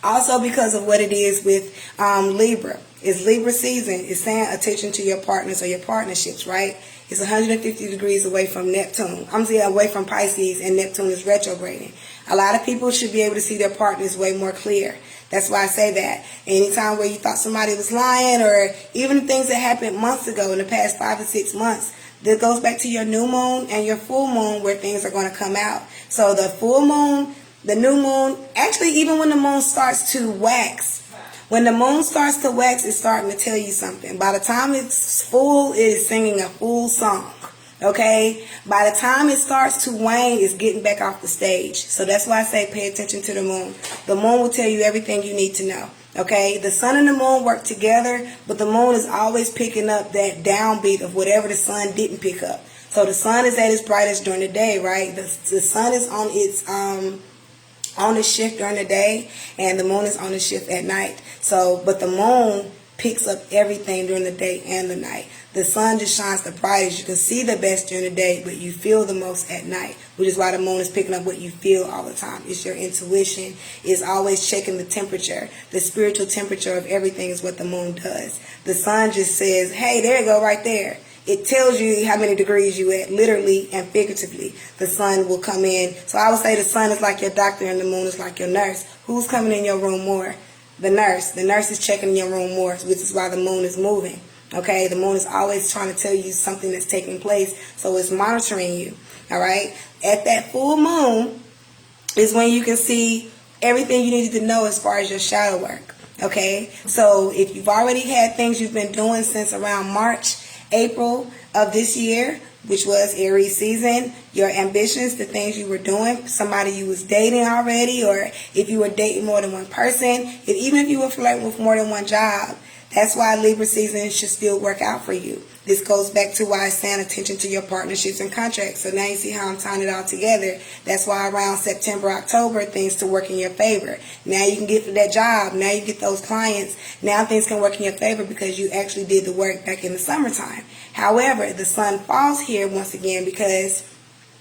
Also, because of what it is with Libra. It's Libra season. It's saying attention to your partners or your partnerships, right? It's 150 degrees away from Neptune. I'm saying away from Pisces, and Neptune is retrograding. A lot of people should be able to see their partners way more clear. That's why I say that. Anytime where you thought somebody was lying, or even things that happened months ago in the past 5 to 6 months, that goes back to your new moon and your full moon where things are going to come out. So the full moon, the new moon, actually even when the moon starts to wax, when the moon starts to wax, it's starting to tell you something. By the time it's full, it is singing a full song. Okay? By the time it starts to wane, it's getting back off the stage. So that's why I say pay attention to the moon. The moon will tell you everything you need to know. Okay? The sun and the moon work together, but the moon is always picking up that downbeat of whatever the sun didn't pick up. So the sun is at its brightest during the day, right? The sun is on its shift during the day, and the moon is on the shift at night. So, but the moon picks up everything during the day and the night. The sun just shines the brightest. You can see the best during the day, but you feel the most at night, which is why the moon is picking up what you feel all the time. It's your intuition. It's always checking the temperature. The spiritual temperature of everything is what the moon does. The sun just says, hey, there you go right there. It tells you how many degrees you at, literally and figuratively. The sun will come in. So I would say the sun is like your doctor and the moon is like your nurse. Who's coming in your room more? The nurse. The nurse is checking in your room more, which is why the moon is moving. Okay, the moon is always trying to tell you something that's taking place, so it's monitoring you. All right, at that full moon is when you can see everything you needed to know as far as your shadow work. Okay, so if you've already had things you've been doing since around March, April of this year, which was Aries season, your ambitions, the things you were doing, somebody you was dating already, or if you were dating more than one person, even if you were flirting with more than one job, that's why Libra season should still work out for you. This goes back to why I stand attention to your partnerships and contracts. So now you see how I'm tying it all together. That's why around September, October, things to work in your favor. Now you can get that job. Now you get those clients. Now things can work in your favor because you actually did the work back in the summertime. However, the sun falls here once again because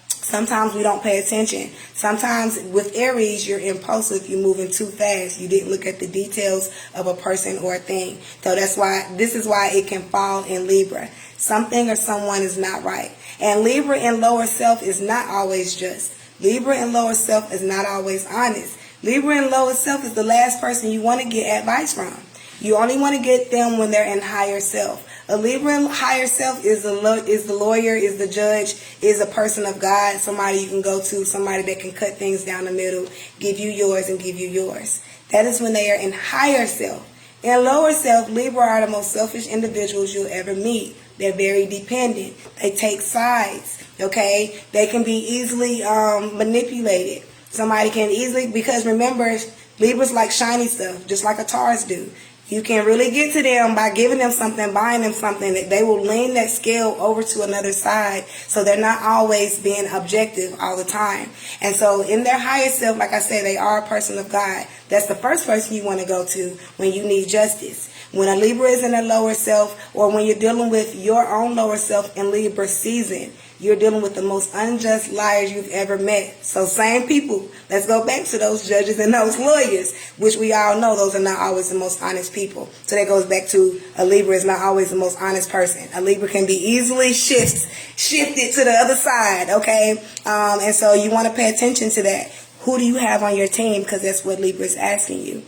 sometimes we don't pay attention. Sometimes with Aries, you're impulsive. You're moving too fast. You didn't look at the details of a person or a thing. So this is why it can fall in Libra. Something or someone is not right. And Libra in lower self is not always just. Libra in lower self is not always honest. Libra in lower self is the last person you want to get advice from. You only want to get them when they're in higher self. A Libra in higher self is the lawyer, is the judge, is a person of God, somebody you can go to, somebody that can cut things down the middle, give you yours and give you yours. That is when they are in higher self. In lower self, Libra are the most selfish individuals you'll ever meet. They're very dependent. They take sides, okay? They can be easily manipulated. Somebody can easily, because remember, Libra's like shiny stuff, just like a Taurus do. You can really get to them by giving them something, buying them something, that they will lean that scale over to another side. So they're not always being objective all the time. And so in their higher self, like I said, they are a person of God. That's the first person you want to go to when you need justice. When a Libra is in a lower self, or when you're dealing with your own lower self in Libra season, you're dealing with the most unjust liars you've ever met. So same people. Let's go back to those judges and those lawyers, which we all know those are not always the most honest people. So that goes back to a Libra is not always the most honest person. A Libra can be easily shifted to the other side, okay? And so you want to pay attention to that. Who do you have on your team? Because that's what Libra is asking you.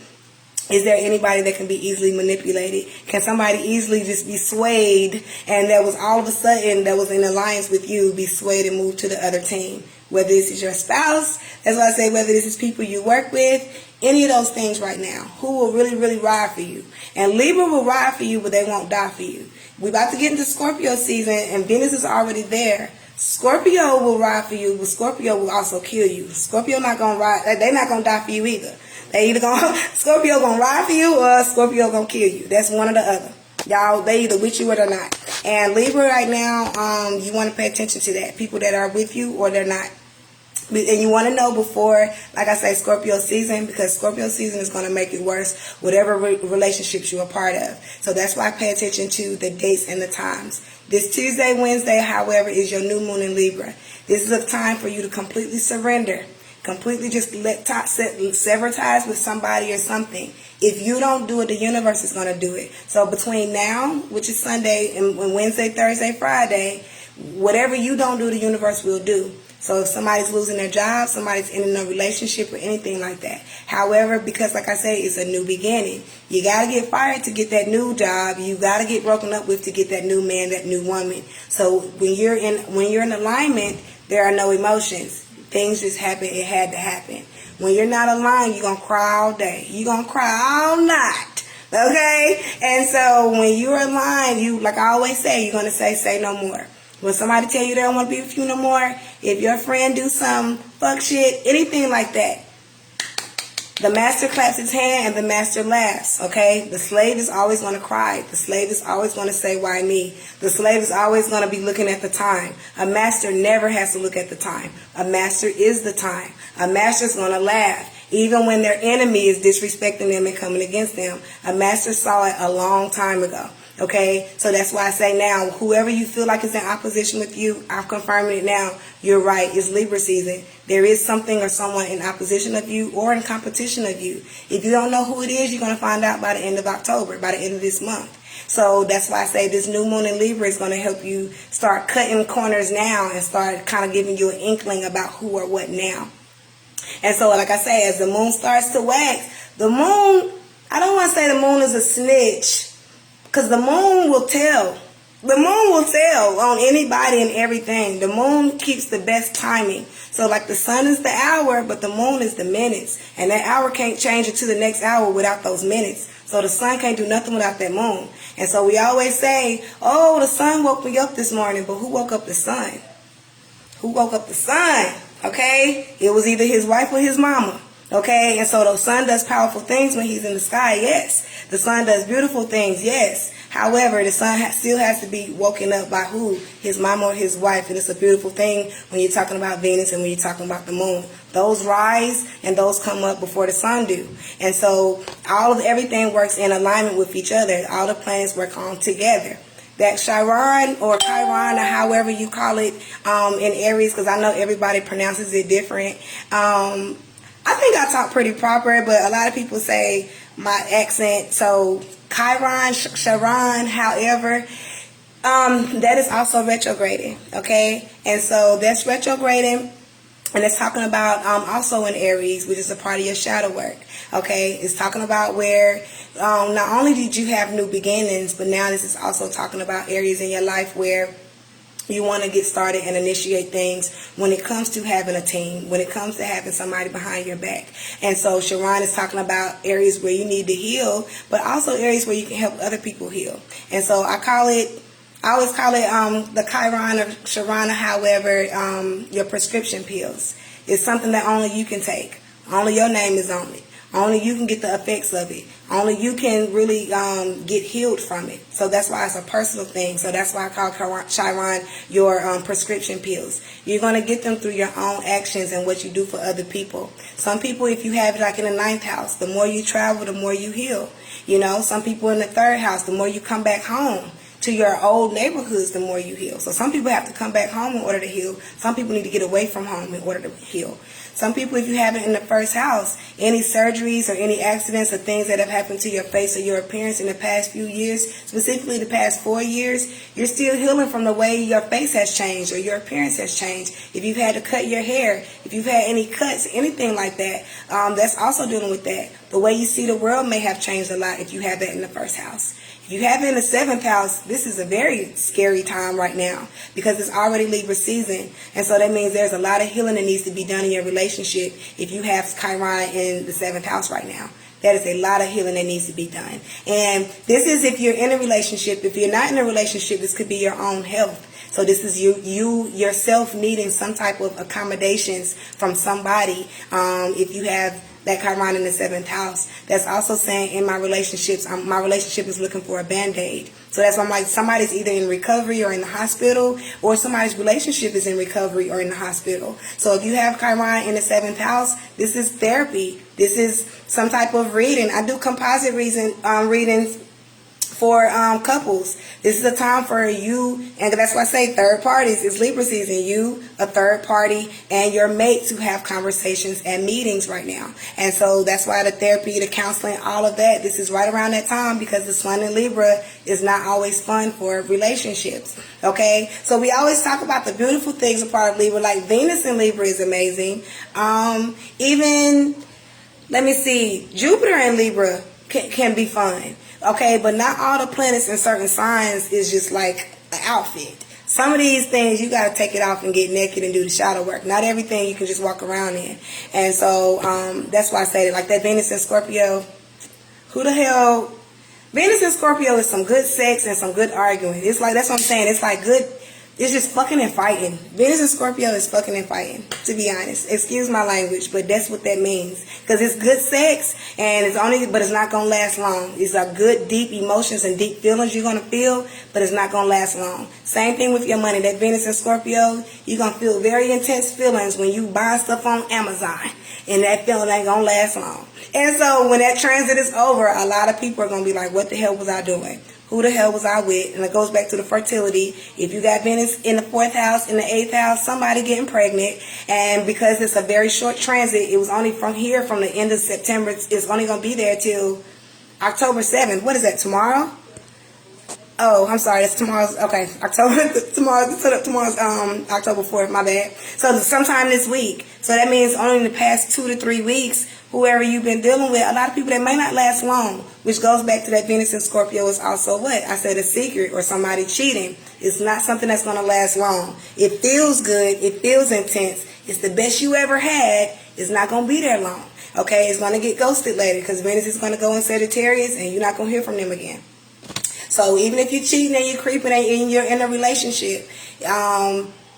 Is there anybody that can be easily manipulated? Can somebody easily just be swayed and that was all of a sudden that was in alliance with you be swayed and moved to the other team? Whether this is your spouse, that's why I say whether this is people you work with, any of those things right now. Who will really, really ride for you? And Libra will ride for you, but they won't die for you. We're about to get into Scorpio season and Venus is already there. Scorpio will ride for you, but Scorpio will also kill you. Scorpio not going to ride. They're not going to die for you either. They either Scorpio gonna ride for you or Scorpio gonna kill you. That's one or the other. Y'all, they either with you or they're not. And Libra right now, you want to pay attention to that. People that are with you or they're not. And you want to know before, like I say, Scorpio season, because Scorpio season is going to make it worse, whatever relationships you're a part of. So that's why I pay attention to the dates and the times. This Tuesday, Wednesday, however, is your new moon in Libra. This is a time for you to completely surrender. Completely just sever ties with somebody or something. If you don't do it, the universe is going to do it. So between now, which is Sunday, and Wednesday, Thursday, Friday, whatever you don't do, the universe will do. So if somebody's losing their job, somebody's in a relationship or anything like that. However, because like I say, it's a new beginning. You got to get fired to get that new job. You got to get broken up with to get that new man, that new woman. So when you're in alignment, there are no emotions. Things just happen. It had to happen. When you're not aligned, you're going to cry all day. You're going to cry all night. Okay? And so when you're aligned, you, like I always say, you're going to say no more. When somebody tell you they don't want to be with you no more, if your friend do some fuck shit, anything like that, The master claps his hand and the master laughs, okay? The slave is always going to cry. The slave is always going to say, why me? The slave is always going to be looking at the time. A master never has to look at the time. A master is the time. A master is going to laugh. Even when their enemy is disrespecting them and coming against them. A master saw it a long time ago. Okay, so that's why I say now, whoever you feel like is in opposition with you, I'm confirming it now. You're right. It's Libra season. There is something or someone in opposition of you or in competition of you. If you don't know who it is, you're going to find out by the end of October, by the end of this month. So that's why I say this new moon in Libra is going to help you start cutting corners now and start kind of giving you an inkling about who or what now. And so, like I say, as the moon starts to wax, the moon, I don't want to say the moon is a snitch. Because the moon will tell. The moon will tell on anybody and everything. The moon keeps the best timing. So like the sun is the hour, but the moon is the minutes. And that hour can't change into the next hour without those minutes. So the sun can't do nothing without that moon. And so we always say, oh, the sun woke me up this morning. But who woke up the sun? Who woke up the sun? Okay? It was either his wife or his mama. Okay, and so the sun does powerful things when he's in the sky, yes. The sun does beautiful things, yes. However, the sun still has to be woken up by who? His mama or his wife. And it's a beautiful thing when you're talking about Venus and when you're talking about the moon. Those rise and those come up before the sun do. And so everything works in alignment with each other. All the planets work on together. That Chiron or Chiron or however you call it in Aries, because I know everybody pronounces it different. I think I talk pretty proper, but a lot of people say my accent. So Chiron, Sharon, however, that is also retrograding, okay? And so that's retrograding, and it's talking about also in Aries, which is a part of your shadow work, okay? It's talking about where not only did you have new beginnings, but now this is also talking about areas in your life where you want to get started and initiate things when it comes to having a team, when it comes to having somebody behind your back. And so Sharon is talking about areas where you need to heal, but also areas where you can help other people heal. And so I always call it the Chiron or Sharon, however, your prescription pills. It's something that only you can take. Only your name is on it. Only you can get the effects of it. Only you can really get healed from it. So that's why it's a personal thing. So that's why I call Chiron your prescription pills. You're going to get them through your own actions and what you do for other people. Some people, if you have it like in the 9th house, the more you travel, the more you heal. You know, some people in the 3rd house, the more you come back home to your old neighborhoods, the more you heal. So some people have to come back home in order to heal. Some people need to get away from home in order to heal. Some people, if you have it in the 1st house, any surgeries or any accidents or things that have happened to your face or your appearance in the past few years, specifically the past 4 years, you're still healing from the way your face has changed or your appearance has changed. If you've had to cut your hair, if you've had any cuts, anything like that, that's also dealing with that. The way you see the world may have changed a lot if you have that in the 1st house. If you have it in the 7th house, this is a very scary time right now because it's already Libra season. And so that means there's a lot of healing that needs to be done in your relationship if you have Chiron in the 7th house right now. That is a lot of healing that needs to be done. And this is if you're in a relationship. If you're not in a relationship, this could be your own health. So this is you yourself needing some type of accommodations from somebody if you have that Chiron in the 7th house. That's also saying in my relationships, my relationship is looking for a band-aid. So that's why I'm like, somebody's either in recovery or in the hospital, or somebody's relationship is in recovery or in the hospital. So if you have Chiron in the 7th house, this is therapy. This is some type of reading. I do composite readings for couples. This is a time for you, and that's why I say third parties. It's Libra season. You, a third party, and your mates who have conversations and meetings right now. And so that's why the therapy, the counseling, all of that, this is right around that time because the sun in Libra is not always fun for relationships. Okay? So we always talk about the beautiful things a part of Libra, like Venus in Libra is amazing. Even, let me see, Jupiter in Libra can be fun. Okay, but not all the planets in certain signs is just like an outfit. Some of these things you got to take it off and get naked and do the shadow work. Not everything you can just walk around in. And so that's why I say it. Like that Venus in Scorpio, who the hell? Venus in Scorpio is some good sex and some good arguing. It's like, that's what I'm saying. It's like good. It's just fucking and fighting. Venus and Scorpio is fucking and fighting, to be honest. Excuse my language, but that's what that means. Because it's good sex, and but it's not going to last long. These are good, deep emotions and deep feelings you're going to feel, but it's not going to last long. Same thing with your money. That Venus and Scorpio, you're going to feel very intense feelings when you buy stuff on Amazon, and that feeling ain't going to last long. And so when that transit is over, a lot of people are going to be like, what the hell was I doing? Who the hell was I with? And it goes back to the fertility. If you got Venus in the 4th house, in the 8th house, somebody getting pregnant. And because it's a very short transit, it was only from the end of September. It's only going to be there till October 7th. What is that, tomorrow? Oh, I'm sorry. It's tomorrow's, okay. Tomorrow's October 4th, my bad. So sometime this week. So that means only in the past 2 to 3 weeks, whoever you've been dealing with, a lot of people that may not last long, which goes back to that Venus and Scorpio is also what? I said a secret or somebody cheating. It's not something that's going to last long. It feels good. It feels intense. It's the best you ever had. It's not going to be there long. Okay? It's going to get ghosted later because Venus is going to go in Sagittarius and you're not going to hear from them again. So even if you're cheating and you're creeping and you're in a relationship,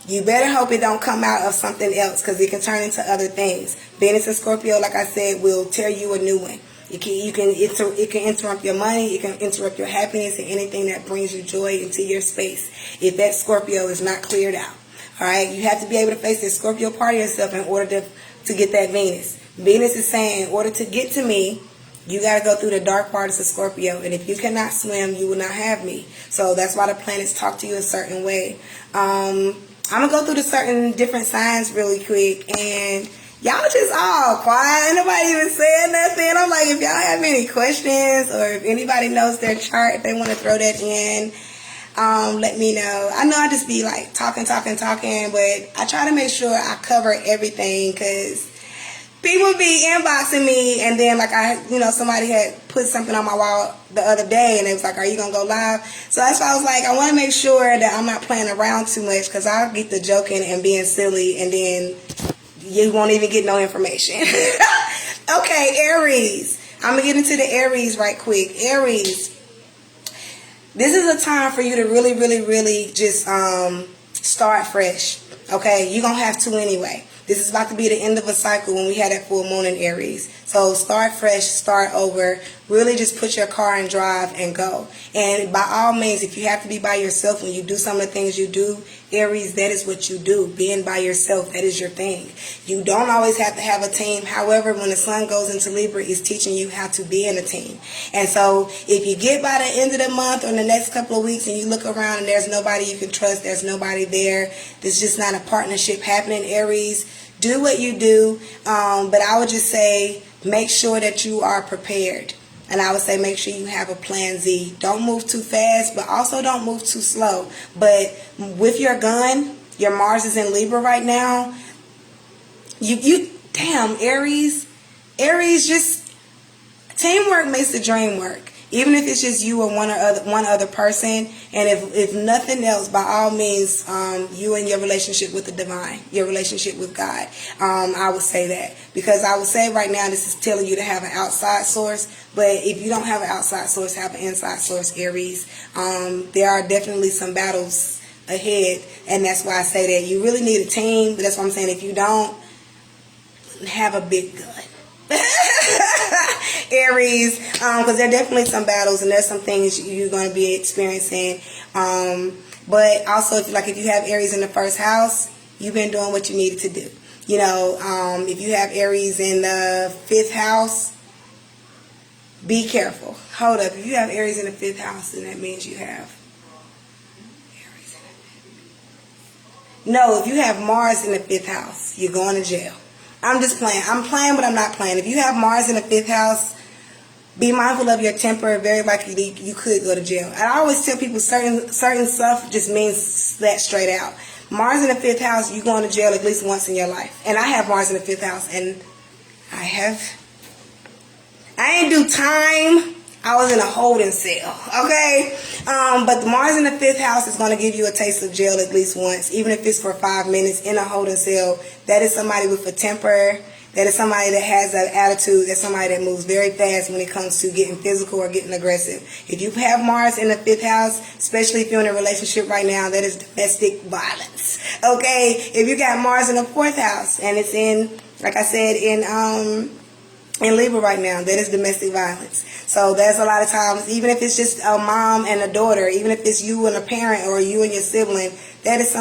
you better hope it don't come out of something else because it can turn into other things. Venus and Scorpio, like I said, will tell you a new one. It can interrupt your money. It can interrupt your happiness and anything that brings you joy into your space if that Scorpio is not cleared out. All right? You have to be able to face this Scorpio part of yourself in order to get that Venus. Venus is saying, in order to get to me, you got to go through the dark parts of Scorpio. And if you cannot swim, you will not have me. So that's why the planets talk to you a certain way. I'm going to go through the certain different signs really quick. And y'all just all quiet. Ain't nobody even saying nothing. I'm like, if y'all have any questions or if anybody knows their chart, if they want to throw that in, let me know. I know I just be like talking, but I try to make sure I cover everything because people be inboxing me, and then like somebody had put something on my wall the other day, and they was like, "Are you gonna go live?" So that's why I was like, I want to make sure that I'm not playing around too much, because I'll get the joking and being silly, and then you won't even get no information. Okay, Aries. I'm gonna get into the Aries right quick. Aries, this is a time for you to really, really, really just start fresh. Okay, you're gonna have to anyway. This is about to be the end of a cycle when we had that full moon in Aries. So start fresh, start over. Really just put your car in drive and go. And by all means, if you have to be by yourself when you do some of the things you do, Aries, that is what you do. Being by yourself, that is your thing. You don't always have to have a team. However, when the sun goes into Libra, it's teaching you how to be in a team. And so if you get by the end of the month or in the next couple of weeks and you look around and there's nobody you can trust, there's nobody there, there's just not a partnership happening, Aries, do what you do. But I would just say make sure that you are prepared. And I would say make sure you have a plan Z. Don't move too fast, but also don't move too slow. But with your gun, your Mars is in Libra right now. Damn, Aries, just teamwork makes the dream work. Even if it's just you or one other person, and if nothing else, by all means, you and your relationship with the divine, your relationship with God, I would say that. Because I would say right now, this is telling you to have an outside source, but if you don't have an outside source, have an inside source, Aries. There are definitely some battles ahead, and that's why I say that. You really need a team, but that's what I'm saying. If you don't, have a big gun. Aries, because there are definitely some battles and there's some things you're going to be experiencing. But also, if you have Aries in the first house, you've been doing what you needed to do. If you have Aries in the 5th house, be careful. Hold up. If you have Aries in the 5th house, then that means you have Aries in the 5th. No, if you have Mars in the 5th house, you're going to jail. I'm just playing. I'm playing, but I'm not playing. If you have Mars in the 5th house, be mindful of your temper. Very likely you could go to jail. And I always tell people certain stuff just means that straight out. Mars in the 5th house, you're going to jail at least once in your life. And I have Mars in the 5th house, and I ain't do time. I was in a holding cell, okay? But the Mars in the 5th house is going to give you a taste of jail at least once, even if it's for 5 minutes in a holding cell. That is somebody with a temper That is somebody that has an attitude. That's somebody that moves very fast when it comes to getting physical or getting aggressive. If you have Mars in the 5th house, especially if you're in a relationship right now, that is domestic violence. Okay? If you got Mars in the 4th house and it's in, like I said, in Libra right now, that is domestic violence. So there's a lot of times, even if it's just a mom and a daughter, even if it's you and a parent or you and your sibling, that is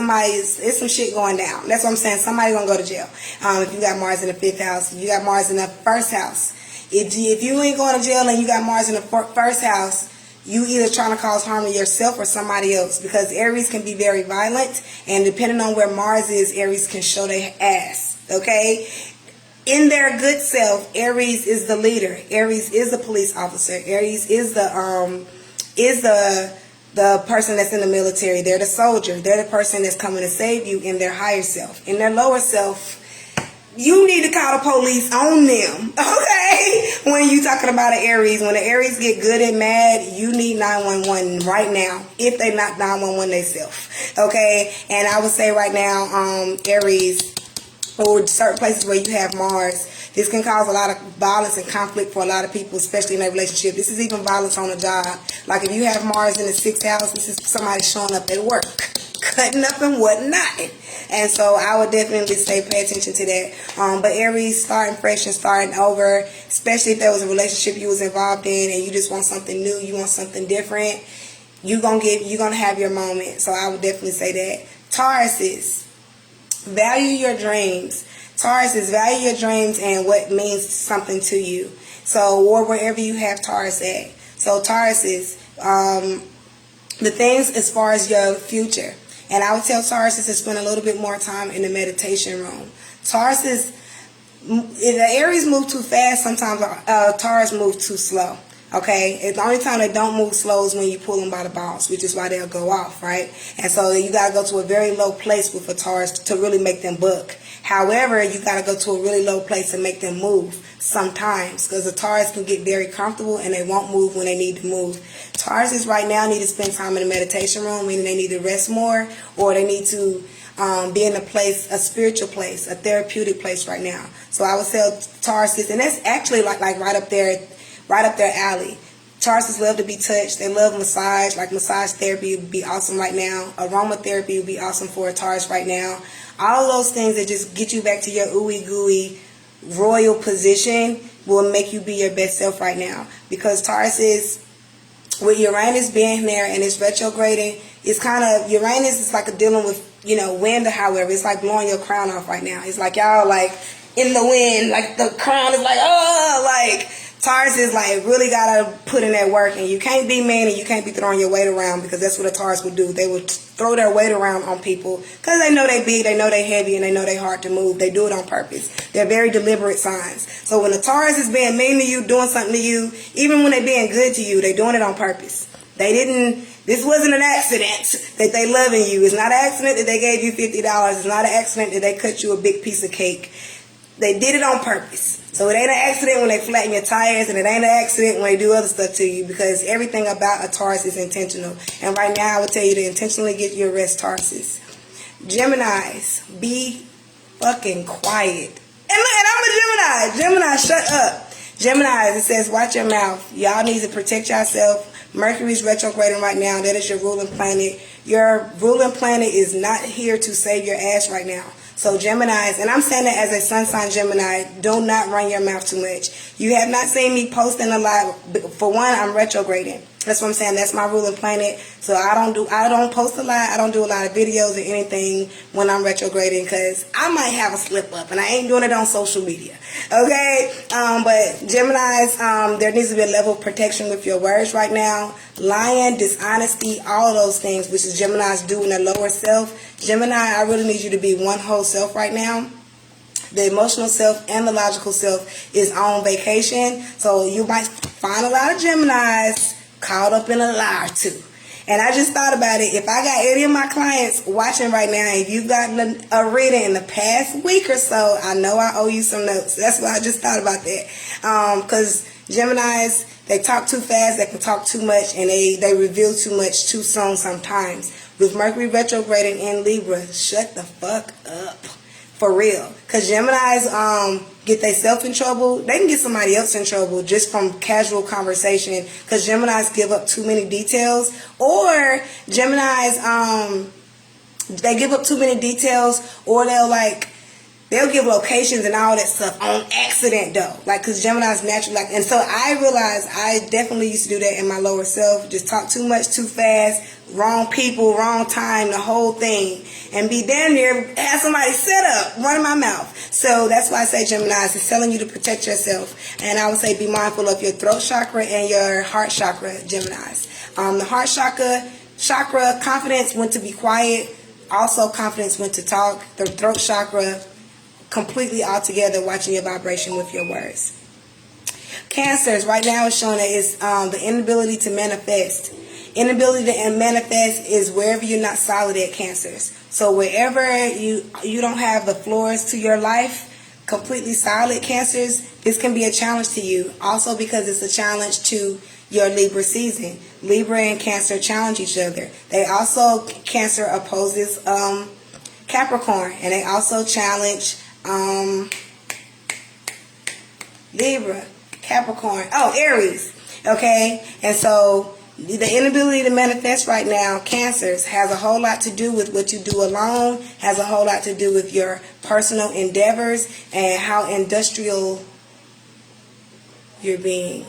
it's some shit going down. That's what I'm saying. Somebody gonna go to jail. If you got Mars in the 5th house, you got Mars in the 1st house. If you ain't going to jail and you got Mars in the 1st house, you either trying to cause harm to yourself or somebody else, because Aries can be very violent, and depending on where Mars is, Aries can show their ass. Okay? In their good self, Aries is the leader. Aries is the police officer. Aries is the person that's in the military. They're the soldier. They're the person that's coming to save you in their higher self. In their lower self, you need to call the police on them. Okay? When you talking about an Aries, when the Aries get good and mad, you need 911 right now. If they not 911 themselves. Okay? And I would say right now, Aries, or certain places where you have Mars, this can cause a lot of violence and conflict for a lot of people, especially in a relationship. This is even violence on the job. Like if you have Mars in the 6th house, this is somebody showing up at work, cutting up and whatnot. And so I would definitely say pay attention to that. But Aries, starting fresh and starting over, especially if there was a relationship you was involved in and you just want something new, you want something different, you're gonna have your moment. So I would definitely say that. Tauruses, value your dreams. Tauruses, value your dreams and what means something to you. So, or wherever you have Taurus at. So Tauruses, the things as far as your future. And I would tell Tauruses to spend a little bit more time in the meditation room. Tauruses, if the Aries move too fast, sometimes Taurus move too slow. Okay, the only time they don't move slow is when you pull them by the balls, which is why they'll go off, right? And so you got to go to a very low place with a Taurus to really make them buck. However, you got to go to a really low place to make them move sometimes, because the Taurus can get very comfortable and they won't move when they need to move. Tauruses right now need to spend time in the meditation room, meaning they need to rest more, or they need to be in a place, a spiritual place, a therapeutic place right now. So I would tell Tauruses, and that's actually like right up their alley. Tauruses love to be touched. They love massage. Like massage therapy would be awesome right now. Aromatherapy would be awesome for a Taurus right now. All of those things that just get you back to your ooey gooey royal position will make you be your best self right now. Because Tauruses, with Uranus being there and it's retrograding, it's kind of, Uranus is like dealing with, wind or however. It's like blowing your crown off right now. It's like y'all like in the wind, like the crown is like, Taurus is like really gotta put in that work, and you can't be mean and you can't be throwing your weight around, because that's what a Taurus would do. They would throw their weight around on people because they know they big, they know they heavy, and they know they hard to move. They do it on purpose. They're very deliberate signs. So when a Taurus is being mean to you, doing something to you, even when they're being good to you, they're doing it on purpose. This wasn't an accident that they loving you. It's not an accident that they gave you $50. It's not an accident that they cut you a big piece of cake. They did it on purpose. So it ain't an accident when they flatten your tires, and it ain't an accident when they do other stuff to you, because everything about a Taurus is intentional. And right now I would tell you to intentionally get your rest, Tauruses. Geminis, be fucking quiet. And look, and I'm a Gemini. Gemini, shut up. Geminis, it says watch your mouth. Y'all need to protect yourself. Mercury's retrograding right now. That is your ruling planet. Your ruling planet is not here to save your ass right now. So Geminis, and I'm saying that as a sun sign Gemini, do not run your mouth too much. You have not seen me posting a lot. For one, I'm retrograding. That's what I'm saying. That's my ruling planet. So I don't post a lot. I don't do a lot of videos or anything when I'm retrograding, because I might have a slip up, and I ain't doing it on social media. Okay? But Geminis, there needs to be a level of protection with your words right now. Lying, dishonesty, all of those things, which is Geminis do in their lower self. Gemini, I really need you to be one whole self right now. The emotional self and the logical self is on vacation. So you might find a lot of Geminis caught up in a lie or two. And I just thought about it. If I got any of my clients watching right now, if you've gotten a reading in the past week or so, I know I owe you some notes. That's why I just thought about that. Because Geminis, they talk too fast, they can talk too much, and they reveal too much too soon sometimes. With Mercury retrograding in Libra, shut the fuck up. For real. Because Geminis, get themselves in trouble, they can get somebody else in trouble just from casual conversation, because Geminis give up too many details, or Geminis, they give up too many details, or they'll give locations and all that stuff on accident though. Like, cause Gemini's naturally like, and so I realized I definitely used to do that in my lower self. Just talk too much, too fast, wrong people, wrong time, the whole thing. And be damn near have somebody set up, running my mouth. So that's why I say Geminis is telling you to protect yourself. And I would say be mindful of your throat chakra and your heart chakra, Geminis. The heart chakra, confidence when to be quiet. Also confidence when to talk. The throat chakra, completely all together, watching your vibration with your words. Cancers, right now it's showing that it's the inability to manifest. Inability to manifest is wherever you're not solid at, Cancers. So wherever you don't have the floors to your life completely solid, Cancers, this can be a challenge to you. Also because it's a challenge to your Libra season. Libra and Cancer challenge each other. They also, Cancer opposes Capricorn, and they also challenge Libra, Capricorn, Aries. Okay, and so the inability to manifest right now, Cancers, has a whole lot to do with what you do alone, has a whole lot to do with your personal endeavors and how industrial you're being.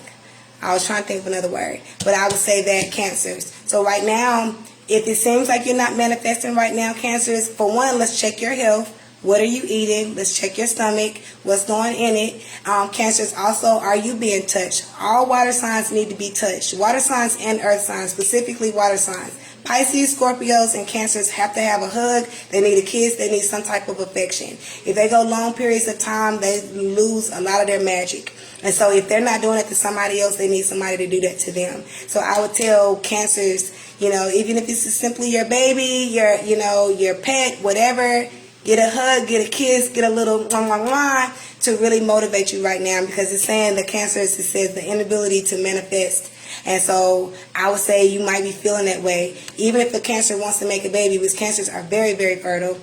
I was trying to think of another word, but I would say that, Cancers. So right now, if it seems like you're not manifesting right now, Cancers, for one, let's check your health. What are you eating? Let's check your stomach. What's going in it? Cancers, also, are you being touched? All water signs need to be touched. Water signs and earth signs, specifically water signs. Pisces, Scorpios, and Cancers have to have a hug. They need a kiss. They need some type of affection. If they go long periods of time, they lose a lot of their magic. And so if they're not doing it to somebody else, they need somebody to do that to them. So I would tell Cancers, even if this is simply your baby, your pet, whatever, get a hug, get a kiss, get a little mwah to really motivate you right now, because it's saying the Cancers, it says the inability to manifest. And so I would say you might be feeling that way. Even if a Cancer wants to make a baby, because Cancers are very, very fertile.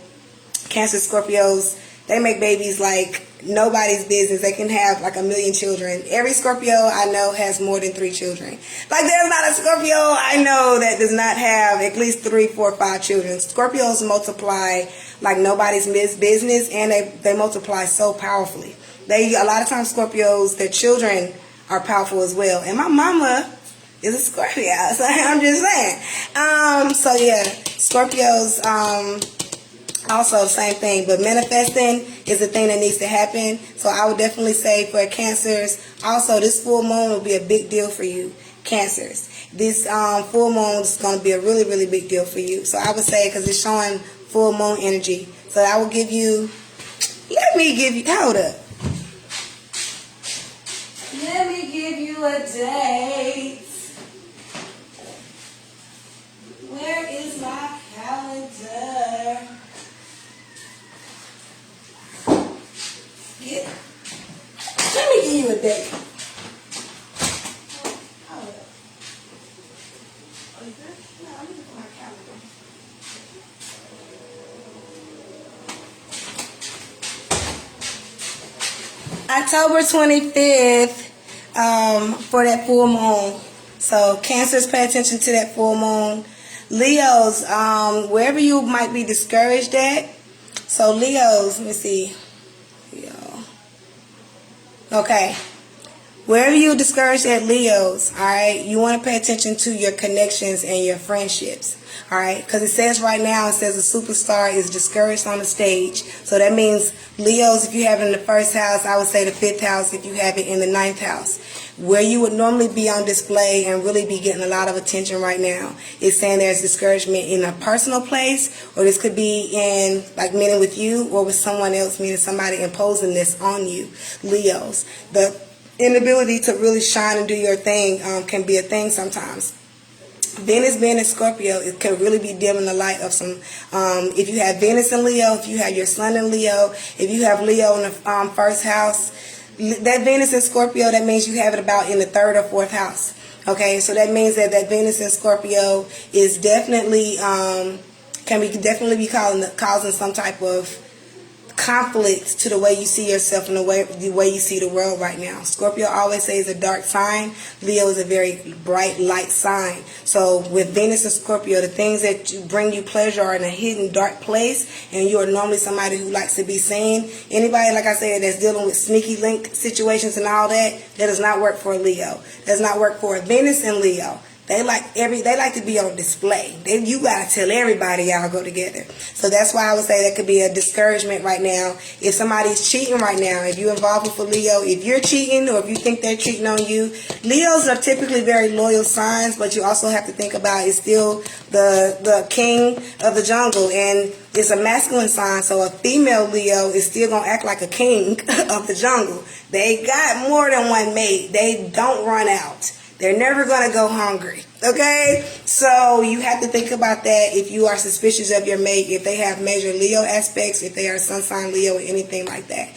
Cancer, Scorpios, they make babies like nobody's business. They can have like 1 million children. Every Scorpio I know has more than 3 children. Like, there's not a Scorpio I know that does not have at least 3, 4, 5 children. Scorpios multiply like nobody's business, and they multiply so powerfully. A lot of times Scorpios, their children are powerful as well. And my mama is a Scorpio, so I'm just saying. So yeah, Scorpios, also the same thing, but manifesting is the thing that needs to happen. So I would definitely say for Cancers, also this full moon will be a big deal for you, Cancers. This full moon is going to be a really, really big deal for you. So I would say, because it's showing full moon energy, so I will give you, hold up. Let me give you a date. Where is my calendar? Yeah. Let me give you a date. Hold up. Oh, is that? No, I'm looking for my calendar. October 25th, for that full moon. So Cancers, pay attention to that full moon. Leos, wherever you might be discouraged at. So Leos, let me see. Leo. Okay. Wherever you're discouraged at, Leos, alright, you want to pay attention to your connections and your friendships. Alright, because it says right now, it says a superstar is discouraged on the stage. So that means, Leos, if you have it in the 1st house, I would say the 5th house if you have it in the 9th house. Where you would normally be on display and really be getting a lot of attention right now. It's saying there's discouragement in a personal place, or this could be in, like, meaning with you or with someone else, meaning somebody imposing this on you. Leos, the inability to really shine and do your thing can be a thing sometimes. Venus being in Scorpio, it can really be dimming the light of some, if you have Venus in Leo, if you have your Sun in Leo, if you have Leo in the 1st house, that Venus in Scorpio, that means you have it about in the 3rd or 4th house. Okay, so that means that Venus in Scorpio is definitely, can definitely be causing some type of conflict to the way you see yourself and the way you see the world right now. Scorpio always says a dark sign. Leo is a very bright light sign. So with Venus and Scorpio, the things that bring you pleasure are in a hidden dark place, and you are normally somebody who likes to be seen. Anybody, like I said, that's dealing with sneaky link situations and all that, that does not work for a Leo. Does not work for a Venus and Leo. They like to be on display. You gotta tell everybody y'all go together. So that's why I would say that could be a discouragement right now. If somebody's cheating right now, if you're involved with a Leo, if you're cheating or if you think they're cheating on you, Leos are typically very loyal signs, but you also have to think about it's still the king of the jungle, and it's a masculine sign, so a female Leo is still gonna act like a king of the jungle. They got more than one mate. They don't run out. They're never going to go hungry, okay? So you have to think about that if you are suspicious of your mate, if they have major Leo aspects, if they are sun sign Leo or anything like that.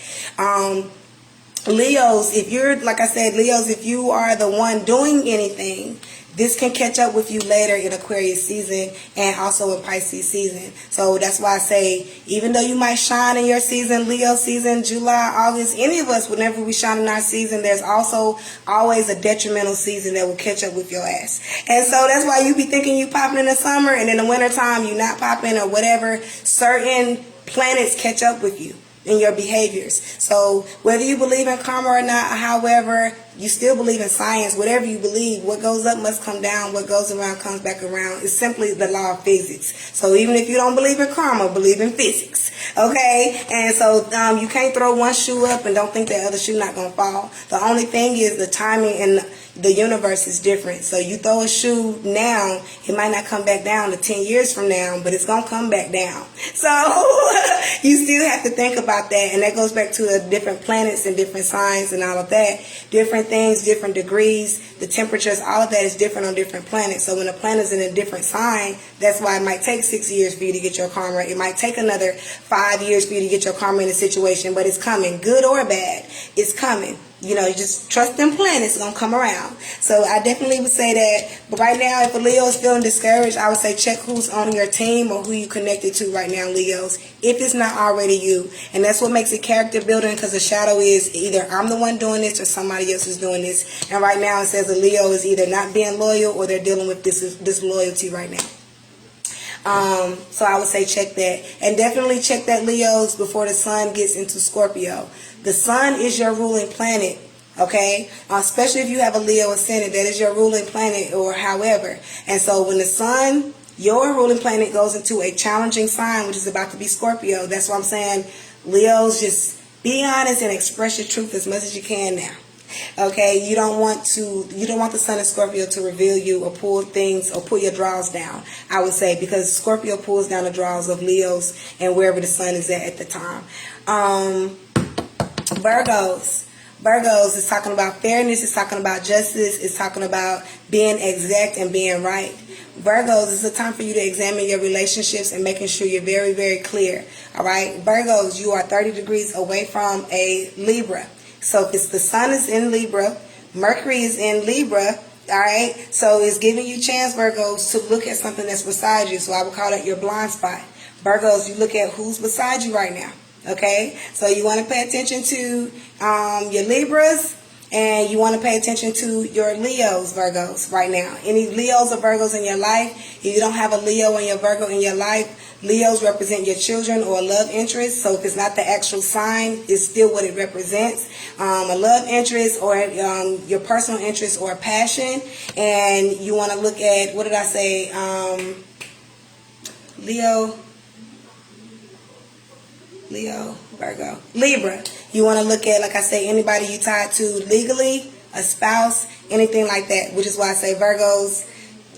Leos, if you're, like I said, Leos, if you are the one doing anything, this can catch up with you later in Aquarius season and also in Pisces season. So that's why I say, even though you might shine in your season, Leo season, July, August, any of us, whenever we shine in our season, there's also always a detrimental season that will catch up with your ass. And so that's why you be thinking you popping in the summer, and in the wintertime you not popping or whatever. Certain planets catch up with you in your behaviors. So whether you believe in karma or not, however, you still believe in science. Whatever you believe, what goes up must come down, what goes around comes back around. It's simply the law of physics. So even if you don't believe in karma, believe in physics, okay? And so you can't throw one shoe up and don't think that other shoe not gonna fall. The only thing is the timing and the universe is different. So you throw a shoe now, it might not come back down to 10 years from now, but it's gonna come back down. So you still have to think about that, and that goes back to the different planets and different signs and all of that. Different things, different degrees, the temperatures, all of that is different on different planets. So when a planet is in a different sign, that's why it might take 6 years for you to get your karma. It might take another 5 years for you to get your karma in a situation, but it's coming, good or bad, it's coming. You know, you just trust them planets, it's going to come around. So I definitely would say that. But right now, if a Leo is feeling discouraged, I would say check who's on your team or who you connected to right now, Leos, if it's not already you. And that's what makes it character building, because the shadow is either I'm the one doing this or somebody else is doing this. And right now it says a Leo is either not being loyal or they're dealing with disloyalty right now. So I would say check that. And definitely check that, Leos, before the sun gets into Scorpio. The sun is your ruling planet, okay? Especially if you have a Leo ascendant, that is your ruling planet or however. And so when the sun, your ruling planet, goes into a challenging sign, which is about to be Scorpio, that's what I'm saying, Leos, just be honest and express your truth as much as you can now. Okay, you don't want the sun in Scorpio to reveal you or pull things or pull your draws down, I would say, because Scorpio pulls down the draws of Leos and wherever the sun is at the time. Virgos is talking about fairness, it's talking about justice, it's talking about being exact and being right. Virgos, is a time for you to examine your relationships and making sure you're very, very clear. All right, Virgos, you are 30 degrees away from a Libra. So if it's the sun is in Libra, Mercury is in Libra, all right, so it's giving you chance, Virgos, to look at something that's beside you. So I would call that your blind spot. Virgos, you look at who's beside you right now. Okay, so you want to pay attention to your Libras, and you want to pay attention to your Leos, Virgos, right now. Any Leos or Virgos in your life, if you don't have a Leo and your Virgo in your life, Leos represent your children or a love interest. So if it's not the actual sign, it's still what it represents. A love interest or your personal interest or passion. And you want to look at, what did I say? Leo, Virgo, Libra. You want to look at, like I say, anybody you tied to legally, a spouse, anything like that. Which is why I say, Virgos,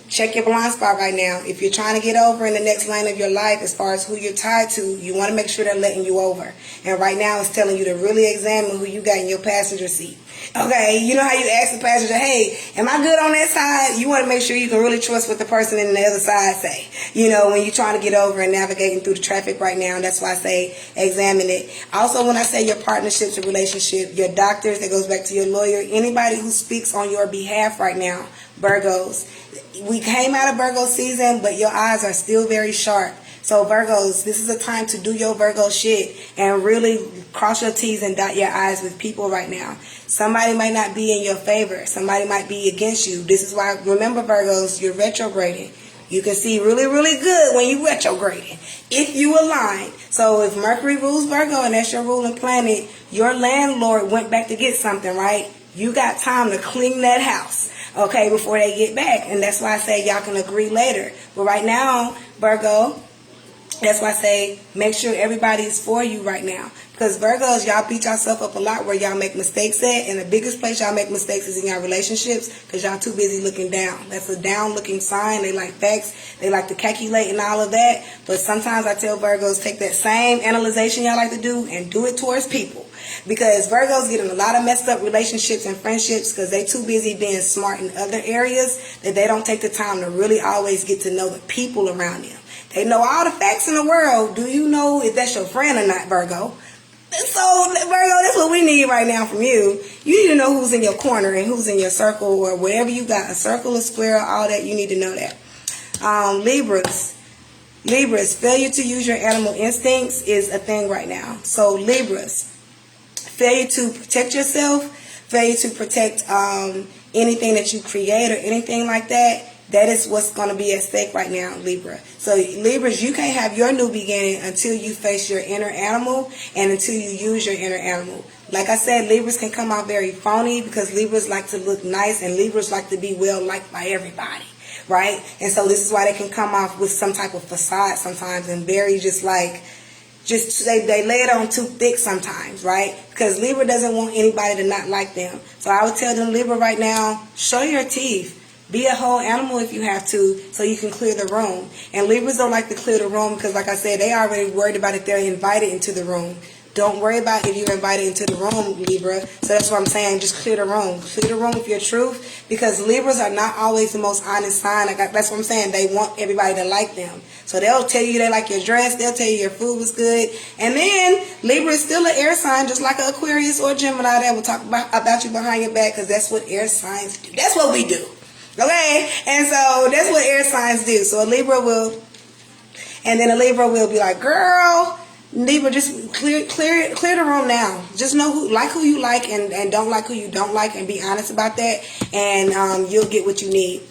check your blind spot right now. If you're trying to get over in the next lane of your life as far as who you're tied to, you want to make sure they're letting you over. And right now it's telling you to really examine who you got in your passenger seat. Okay, you know how you ask the passenger, hey, am I good on that side? You want to make sure you can really trust what the person in the other side say. You know, when you're trying to get over and navigating through the traffic right now. That's why I say examine it. Also, when I say your partnerships and relationship, your doctors, that goes back to your lawyer, anybody who speaks on your behalf right now, Virgos. We came out of Virgo season, but your eyes are still very sharp. So Virgos, this is a time to do your Virgo shit and really cross your T's and dot your I's with people right now. Somebody might not be in your favor. Somebody might be against you. This is why, remember Virgos, you're retrograding. You can see really, really good when you retrograding, if you align. So if Mercury rules Virgo and that's your ruling planet, your landlord went back to get something, right? You got time to clean that house, okay, before they get back. And that's why I say y'all can agree later. But right now, Virgo, that's why I say make sure everybody is for you right now. Because Virgos, y'all beat yourself up a lot where y'all make mistakes at. And the biggest place y'all make mistakes is in your relationships because y'all too busy looking down. That's a down looking sign. They like facts. They like to calculate and all of that. But sometimes I tell Virgos, take that same analyzation y'all like to do and do it towards people. Because Virgos get in a lot of messed up relationships and friendships because they too busy being smart in other areas that they don't take the time to really always get to know the people around them. They know all the facts in the world. Do you know if that's your friend or not, Virgo? So, Virgo, that's what we need right now from you. You need to know who's in your corner and who's in your circle or wherever you got, a circle, a square, all that. You need to know that. Libras, failure to use your animal instincts is a thing right now. So, Libras, failure to protect yourself, failure to protect anything that you create or anything like that. That is what's going to be at stake right now, Libra. So, Libras, you can't have your new beginning until you face your inner animal and until you use your inner animal. Like I said, Libras can come out very phony because Libras like to look nice and Libras like to be well liked by everybody, right? And so this is why they can come off with some type of facade sometimes and very they lay it on too thick sometimes, right? Because Libra doesn't want anybody to not like them. So I would tell them, Libra, right now, show your teeth. Be a whole animal if you have to so you can clear the room. And Libras don't like to clear the room because, like I said, they already worried about if they're invited into the room. Don't worry about if you're invited into the room, Libra. So that's what I'm saying. Just clear the room. Clear the room with your truth because Libras are not always the most honest sign. That's what I'm saying. They want everybody to like them. So they'll tell you they like your dress. They'll tell you your food was good. And then Libra is still an air sign, just like an Aquarius or Gemini that will talk about you behind your back because that's what air signs do. That's what we do. Okay? And so that's what air signs do. So a Libra will be like, girl, Libra, just clear the room now. Just know who you like and don't like who you don't like and be honest about that and you'll get what you need.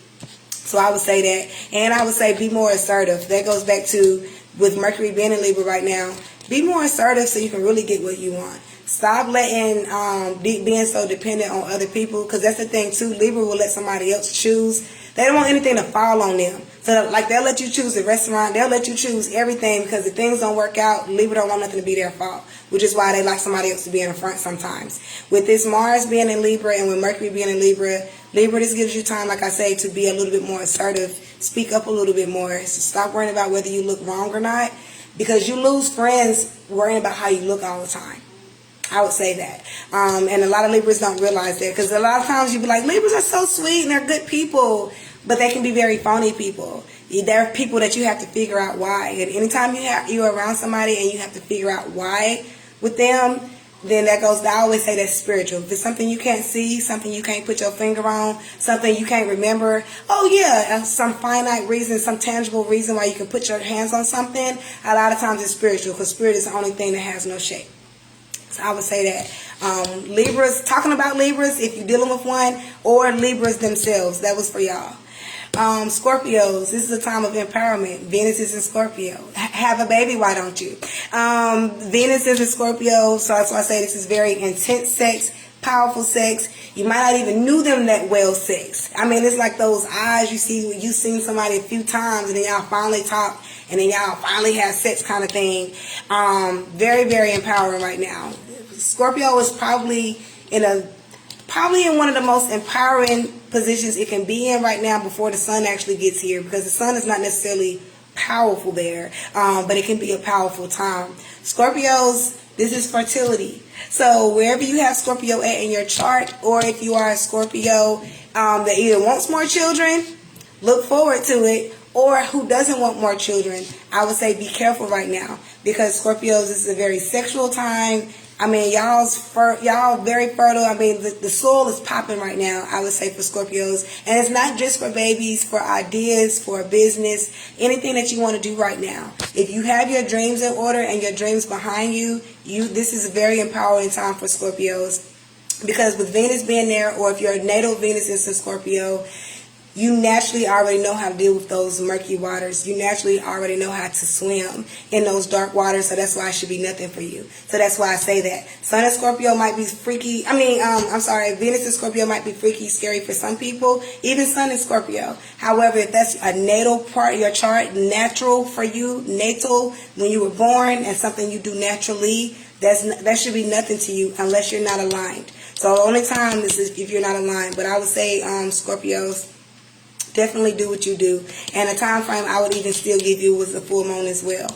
So I would say that. And I would say be more assertive. That goes back to with Mercury being in Libra right now. Be more assertive so you can really get what you want. Stop letting being so dependent on other people because that's the thing too. Libra will let somebody else choose. They don't want anything to fall on them. So like they'll let you choose the restaurant. They'll let you choose everything because if things don't work out, Libra don't want nothing to be their fault. Which is why they like somebody else to be in the front sometimes. With this Mars being in Libra and with Mercury being in Libra, this gives you time, like I say, to be a little bit more assertive. Speak up a little bit more. So stop worrying about whether you look wrong or not because you lose friends worrying about how you look all the time. I would say that. And a lot of Libras don't realize that because a lot of times you be like, Libras are so sweet and they're good people, but they can be very phony people. They're people that you have to figure out why. And anytime you're around somebody and you have to figure out why with them, then I always say that's spiritual. If it's something you can't see, something you can't put your finger on, something you can't remember, some finite reason, some tangible reason why you can put your hands on something, a lot of times it's spiritual because spirit is the only thing that has no shape. So I would say that. Libras, talking about Libras, if you're dealing with one, or Libras themselves, that was for y'all. Scorpios, this is a time of empowerment. Venus is in Scorpio. Have a baby, why don't you? Venus is in Scorpio, so that's why I say this is very intense sex, powerful sex. You might not even knew them that well sex. I mean, it's like those eyes you see when you've seen somebody a few times and then y'all finally talk and then y'all finally have sex kind of thing. Very, very empowering right now. Scorpio is probably in one of the most empowering positions it can be in right now before the sun actually gets here because the sun is not necessarily powerful there, but it can be a powerful time. Scorpios, this is fertility. So wherever you have Scorpio at in your chart, or if you are a Scorpio that either wants more children, look forward to it, or who doesn't want more children, I would say be careful right now because Scorpios, this is a very sexual time. I mean, y'all very fertile. I mean, the soil is popping right now, I would say, for Scorpios. And it's not just for babies, for ideas, for business, anything that you want to do right now. If you have your dreams in order and your dreams behind you, this is a very empowering time for Scorpios. Because with Venus being there, or if your natal Venus is in Scorpio, you naturally already know how to deal with those murky waters. You naturally already know how to swim in those dark waters, so that's why it should be nothing for you. So that's why I say that. Sun in Scorpio might be freaky. Venus in Scorpio might be freaky, scary for some people, even Sun in Scorpio. However, if that's a natal part of your chart, natural for you, natal, when you were born, and something you do naturally, that should be nothing to you unless you're not aligned. So the only time is if you're not aligned. But I would say, Scorpios, definitely do what you do. And a time frame I would even still give you was the full moon as well.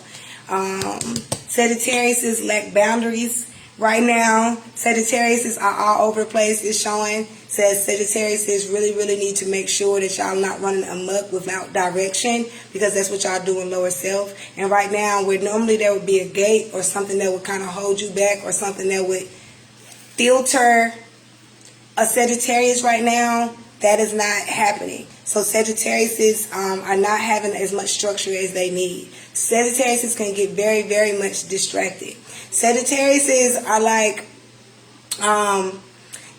Sagittarius lack boundaries right now. Sagittarius are all over the place. It's showing. Says Sagittarius really need to make sure that y'all not running amok without direction, because that's what y'all do in lower self. And right now, where normally there would be a gate or something that would kind of hold you back, or something that would filter a Sagittarius right now, that is not happening. So Sagittarius are not having as much structure as they need. Sagittarius can get very much distracted. Sagittarius are like,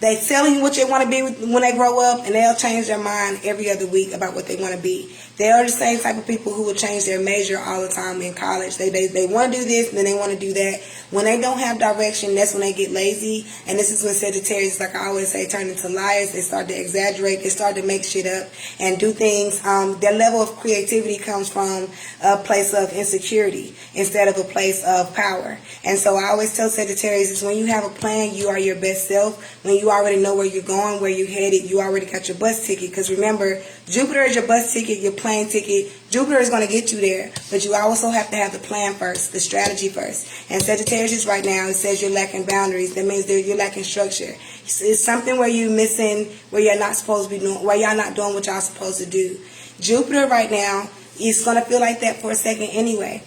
they telling you what they want to be when they grow up, and they'll change their mind every other week about what they want to be. They are the same type of people who will change their major all the time in college. They want to do this, and then they want to do that. When they don't have direction, that's when they get lazy. And this is when Sagittarius, like I always say, turn into liars. They start to exaggerate. They start to make shit up and do things. Their level of creativity comes from a place of insecurity instead of a place of power. And so I always tell Sagittarius is when you have a plan, you are your best self. When you already know where you're going, where you're headed, you already got your bus ticket. Because remember, Jupiter is your bus ticket, your plane ticket. Jupiter is going to get you there, but you also have to have the plan first, the strategy first. And Sagittarius right now, it says you're lacking boundaries. That means you're lacking structure. It's something where you're missing, where you're not supposed to be doing, where y'all not doing what y'all supposed to do. Jupiter right now is going to feel like that for a second anyway.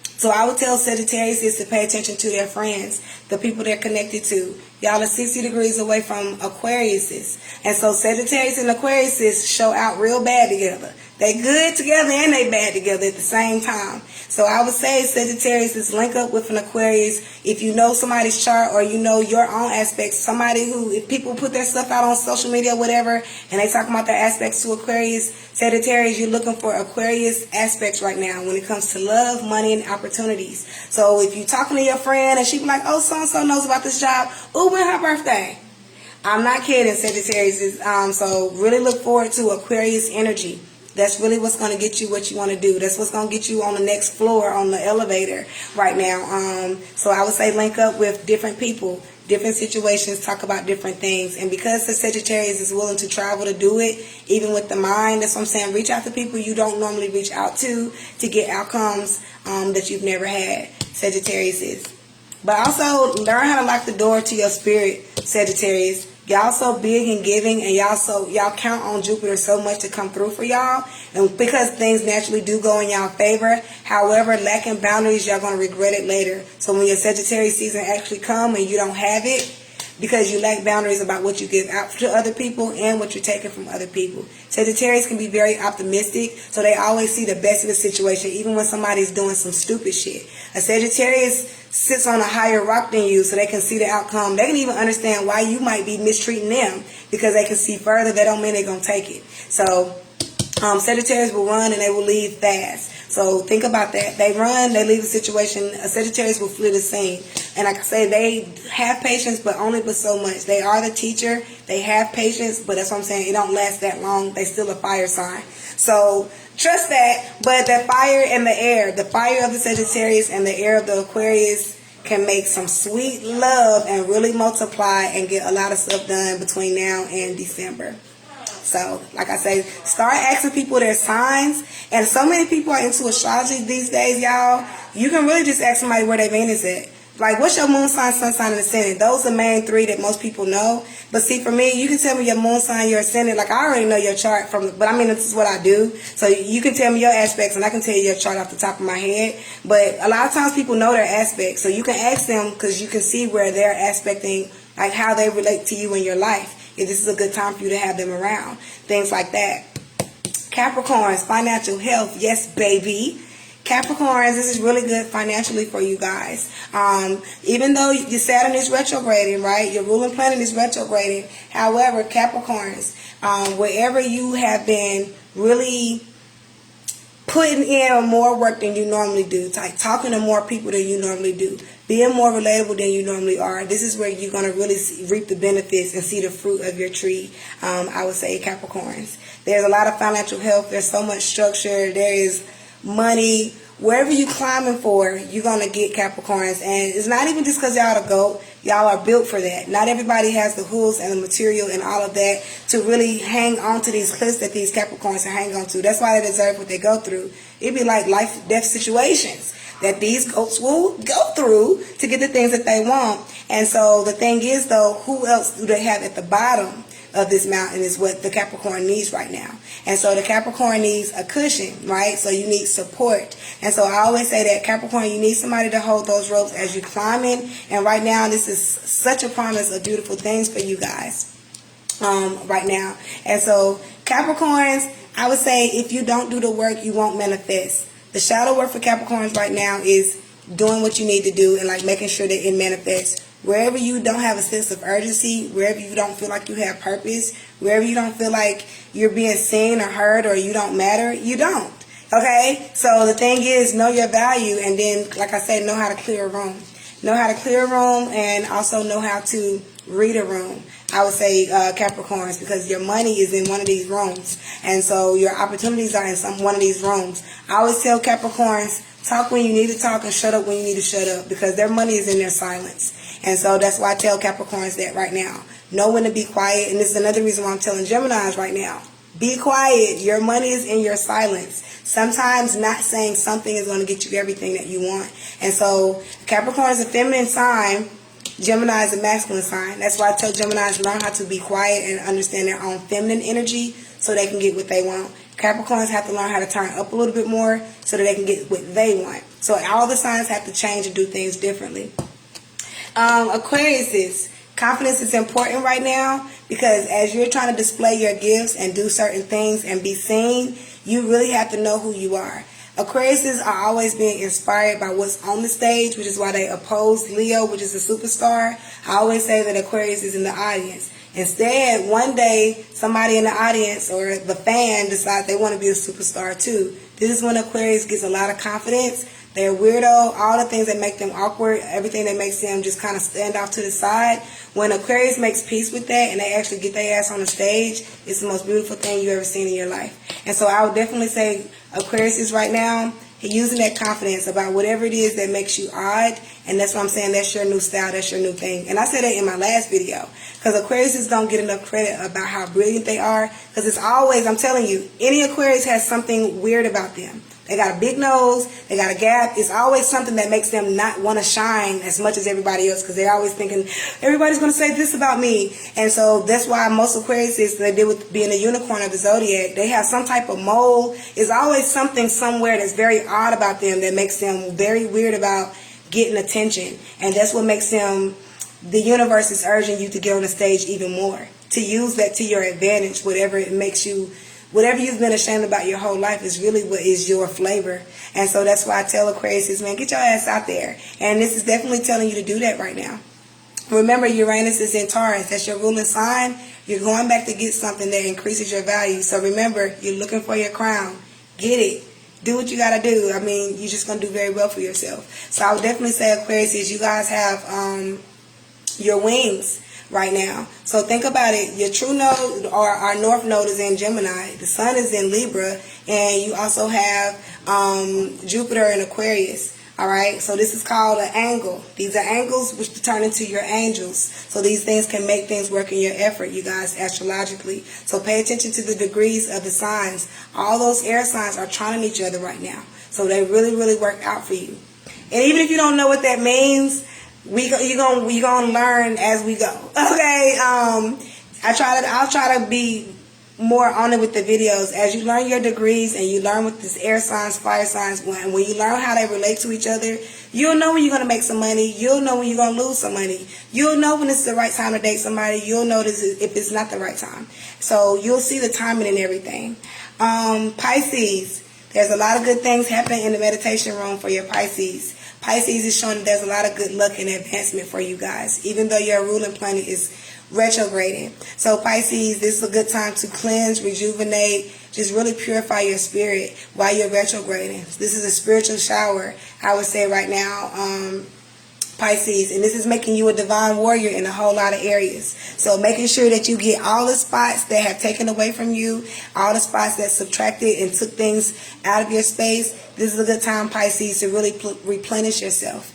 So I would tell Sagittarius is to pay attention to their friends, the people they're connected to. Y'all are 60 degrees away from Aquariuses. And so Sagittarius and Aquariuses show out real bad together. They good together and they bad together at the same time. So I would say Sagittarius is link up with an Aquarius. If you know somebody's chart or you know your own aspects, somebody who, if people put their stuff out on social media or whatever, and they talk about their aspects to Aquarius, Sagittarius, you're looking for Aquarius aspects right now when it comes to love, money, and opportunities. So if you're talking to your friend and she be like, oh, so-and-so knows about this job. Ooh, when her birthday? I'm not kidding, Sagittarius. So really look forward to Aquarius energy. That's really what's going to get you what you want to do. That's what's going to get you on the next floor on the elevator right now. So I would say link up with different people, different situations, talk about different things. And because the Sagittarius is willing to travel to do it, even with the mind, that's what I'm saying, reach out to people you don't normally reach out to get outcomes that you've never had, Sagittarius is. But also learn how to lock the door to your spirit, Sagittarius. Y'all so big and giving, and y'all count on Jupiter so much to come through for y'all, and because things naturally do go in y'all favor. However, lacking boundaries, y'all gonna regret it later. So when your Sagittarius season actually come and you don't have it, because you lack boundaries about what you give out to other people and what you're taking from other people. Sagittarius can be very optimistic, so they always see the best of the situation, even when somebody's doing some stupid shit. A Sagittarius sits on a higher rock than you, so they can see the outcome. They can even understand why you might be mistreating them, because they can see further. That don't mean they're going to take it. So Sagittarius will run and they will leave fast. So think about that. They run, they leave the situation. A Sagittarius will flee the scene. And like I say, they have patience, but only but so much. They are the teacher. They have patience, but that's what I'm saying. It don't last that long. They still a fire sign. So trust that. But the fire and the air, the fire of the Sagittarius and the air of the Aquarius can make some sweet love and really multiply and get a lot of stuff done between now and December. So, like I say, start asking people their signs. And so many people are into astrology these days, y'all. You can really just ask somebody where their Venus is at. Like, what's your moon sign, sun sign, and ascendant? Those are the main three that most people know. But see, for me, you can tell me your moon sign, your ascendant. Like, I already know your chart but I mean, this is what I do. So you can tell me your aspects, and I can tell you your chart off the top of my head. But a lot of times people know their aspects. So you can ask them, because you can see where they're aspecting, like how they relate to you in your life. If this is a good time for you to have them around. Things like that. Capricorns, financial health. Yes, baby. Capricorns, this is really good financially for you guys. Even though your Saturn is retrograding, right? Your ruling planet is retrograding. However, Capricorns, wherever you have been really putting in more work than you normally do, like talking to more people than you normally do, being more relatable than you normally are, this is where you're going to really reap the benefits and see the fruit of your tree. I would say Capricorns. There's a lot of financial health. There's so much structure. There is money. Wherever you climbing for, you're going to get Capricorns. And it's not even just because y'all the GOAT. Y'all are built for that. Not everybody has the hooves and the material and all of that to really hang on to these cliffs that these Capricorns are hanging on to. That's why they deserve what they go through. It'd be like life, death situations that these goats will go through to get the things that they want. And so the thing is, though, who else do they have at the bottom of this mountain is what the Capricorn needs right now. And so the Capricorn needs a cushion, right? So you need support. And so I always say that Capricorn, you need somebody to hold those ropes as you're climbing. And right now, this is such a promise of beautiful things for you guys right now. And so Capricorns, I would say if you don't do the work, you won't manifest. The shadow work for Capricorns right now is doing what you need to do and like making sure that it manifests. Wherever you don't have a sense of urgency, wherever you don't feel like you have purpose, wherever you don't feel like you're being seen or heard or you don't matter, you don't. Okay? So the thing is, know your value, and then, like I said, know how to clear a room. Know how to clear a room, and also know how to read a room. I would say Capricorns, because your money is in one of these rooms. And so your opportunities are in one of these rooms. I always tell Capricorns, talk when you need to talk and shut up when you need to shut up, because their money is in their silence. And so that's why I tell Capricorns that right now. Know when to be quiet. And this is another reason why I'm telling Geminis right now. Be quiet. Your money is in your silence. Sometimes not saying something is going to get you everything that you want. And so Capricorn is a feminine sign. Gemini is a masculine sign. That's why I tell Geminis to learn how to be quiet and understand their own feminine energy so they can get what they want. Capricorns have to learn how to turn up a little bit more so that they can get what they want. So all the signs have to change and do things differently. Aquarius, confidence is important right now, because as you're trying to display your gifts and do certain things and be seen, you really have to know who you are. Aquariuses are always being inspired by what's on the stage, which is why they oppose Leo, which is a superstar. I always say that Aquarius is in the audience. Instead, one day, somebody in the audience or the fan decides they want to be a superstar too. This is when Aquarius gets a lot of confidence. They're weirdo, all the things that make them awkward, everything that makes them just kind of stand off to the side. When Aquarius makes peace with that and they actually get their ass on the stage, it's the most beautiful thing you've ever seen in your life. And so I would definitely say Aquarius is right now using that confidence about whatever it is that makes you odd. And that's what I'm saying, that's your new style, that's your new thing. And I said that in my last video, because Aquariuses don't get enough credit about how brilliant they are. Because it's always, I'm telling you, any Aquarius has something weird about them. They got a big nose, they got a gap. It's always something that makes them not want to shine as much as everybody else, because they're always thinking, everybody's going to say this about me. And so that's why most Aquariuses, they deal with being a unicorn of the zodiac, they have some type of mole. It's always something somewhere that's very odd about them that makes them very weird about getting attention. And that's what makes them, the universe is urging you to get on the stage even more, to use that to your advantage. Whatever it makes you, whatever you've been ashamed about your whole life is really what is your flavor. And so that's why I tell Aquarius, man, get your ass out there. And this is definitely telling you to do that right now. Remember, Uranus is in Taurus. That's your ruling sign. You're going back to get something that increases your value. So remember, you're looking for your crown. Get it. Do what you got to do. I mean, you're just going to do very well for yourself. So I would definitely say, Aquarius, you guys have your wings right now. So think about it. Your true node, or our north node, is in Gemini. The sun is in Libra. And you also have Jupiter in Aquarius. Alright, so this is called an angle. These are angles which turn into your angels. So these things can make things work in your effort, you guys, astrologically. So pay attention to the degrees of the signs. All those air signs are trying to meet each other right now. So they really, really work out for you. And even if you don't know what that means, you're gonna learn as we go. Okay. I'll try to be more on it with the videos. As you learn your degrees and you learn with this air signs, fire signs, when you learn how they relate to each other, you'll know when you're going to make some money. You'll know when you're going to lose some money. You'll know when it's the right time to date somebody. You'll know if it's not the right time. So you'll see the timing and everything. Pisces, there's a lot of good things happening in the meditation room for your Pisces. Pisces is showing that there's a lot of good luck and advancement for you guys, even though your ruling planet is retrograding. So Pisces, this is a good time to cleanse, rejuvenate, just really purify your spirit while you're retrograding. This is a spiritual shower, I would say right now, Pisces, and this is making you a divine warrior in a whole lot of areas. So making sure that you get all the spots that have taken away from you, all the spots that subtracted and took things out of your space. This is a good time, Pisces, to really replenish yourself.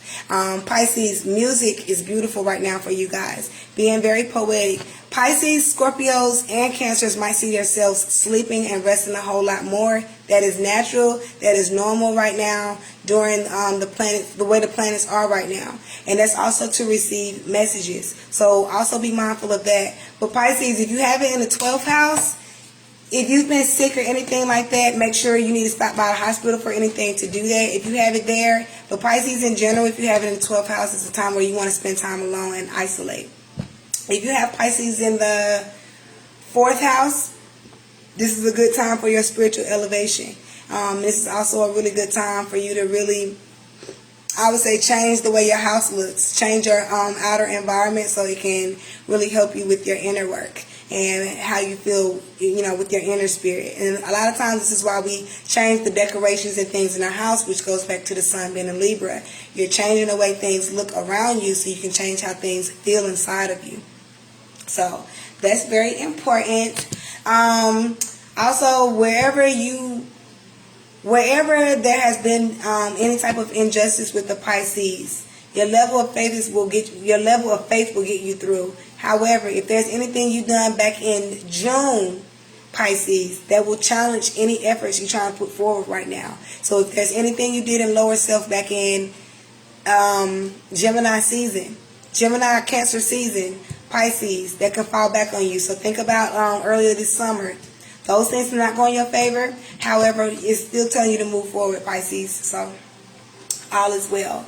Pisces, music is beautiful right now for you guys. Being very poetic. Pisces, Scorpios, and Cancers might see themselves sleeping and resting a whole lot more. That is natural. That is normal right now during the way the planets are right now. And that's also to receive messages. So also be mindful of that. But Pisces, if you have it in the 12th house, if you've been sick or anything like that, make sure you need to stop by the hospital for anything to do that if you have it there. But Pisces in general, if you have it in the 12th house, it's a time where you want to spend time alone and isolate. If you have Pisces in the 4th house, this is a good time for your spiritual elevation. This is also a really good time for you to really, I would say, change the way your house looks. Change your outer environment so it can really help you with your inner work and how you feel, with your inner spirit. And a lot of times this is why we change the decorations and things in our house, which goes back to the sun being a Libra. You're changing the way things look around you so you can change how things feel inside of you. So that's very important. Also, wherever there has been any type of injustice with the Pisces, your level of faith will get you through. However, if there's anything you've done back in June, Pisces, that will challenge any efforts you're trying to put forward right now. So if there's anything you did in lower self back in Gemini season, Gemini Cancer season, Pisces, that can fall back on you. So think about earlier this summer. Those things are not going in your favor. However, it's still telling you to move forward, Pisces. So all is well.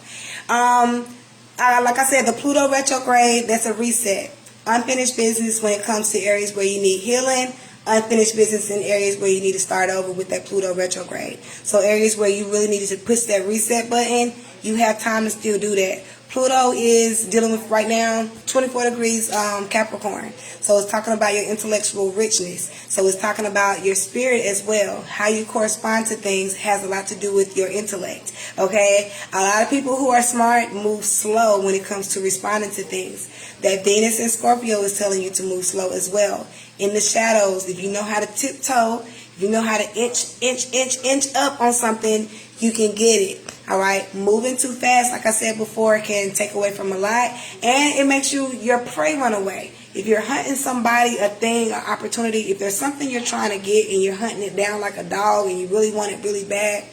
Like I said, the Pluto retrograde, that's a reset. Unfinished business when it comes to areas where you need healing. Unfinished business in areas where you need to start over with that Pluto retrograde. So areas where you really needed to push that reset button, you have time to still do that. Pluto is dealing with right now 24 degrees Capricorn. So it's talking about your intellectual richness. So it's talking about your spirit as well. How you correspond to things has a lot to do with your intellect. Okay? A lot of people who are smart move slow when it comes to responding to things. That Venus in Scorpio is telling you to move slow as well. In the shadows, if you know how to tiptoe, if you know how to inch up on something, you can get it. All right, moving too fast, like I said before, can take away from a lot, and it makes your prey run away. If you're hunting somebody, a thing, an opportunity, if there's something you're trying to get and you're hunting it down like a dog and you really want it really bad,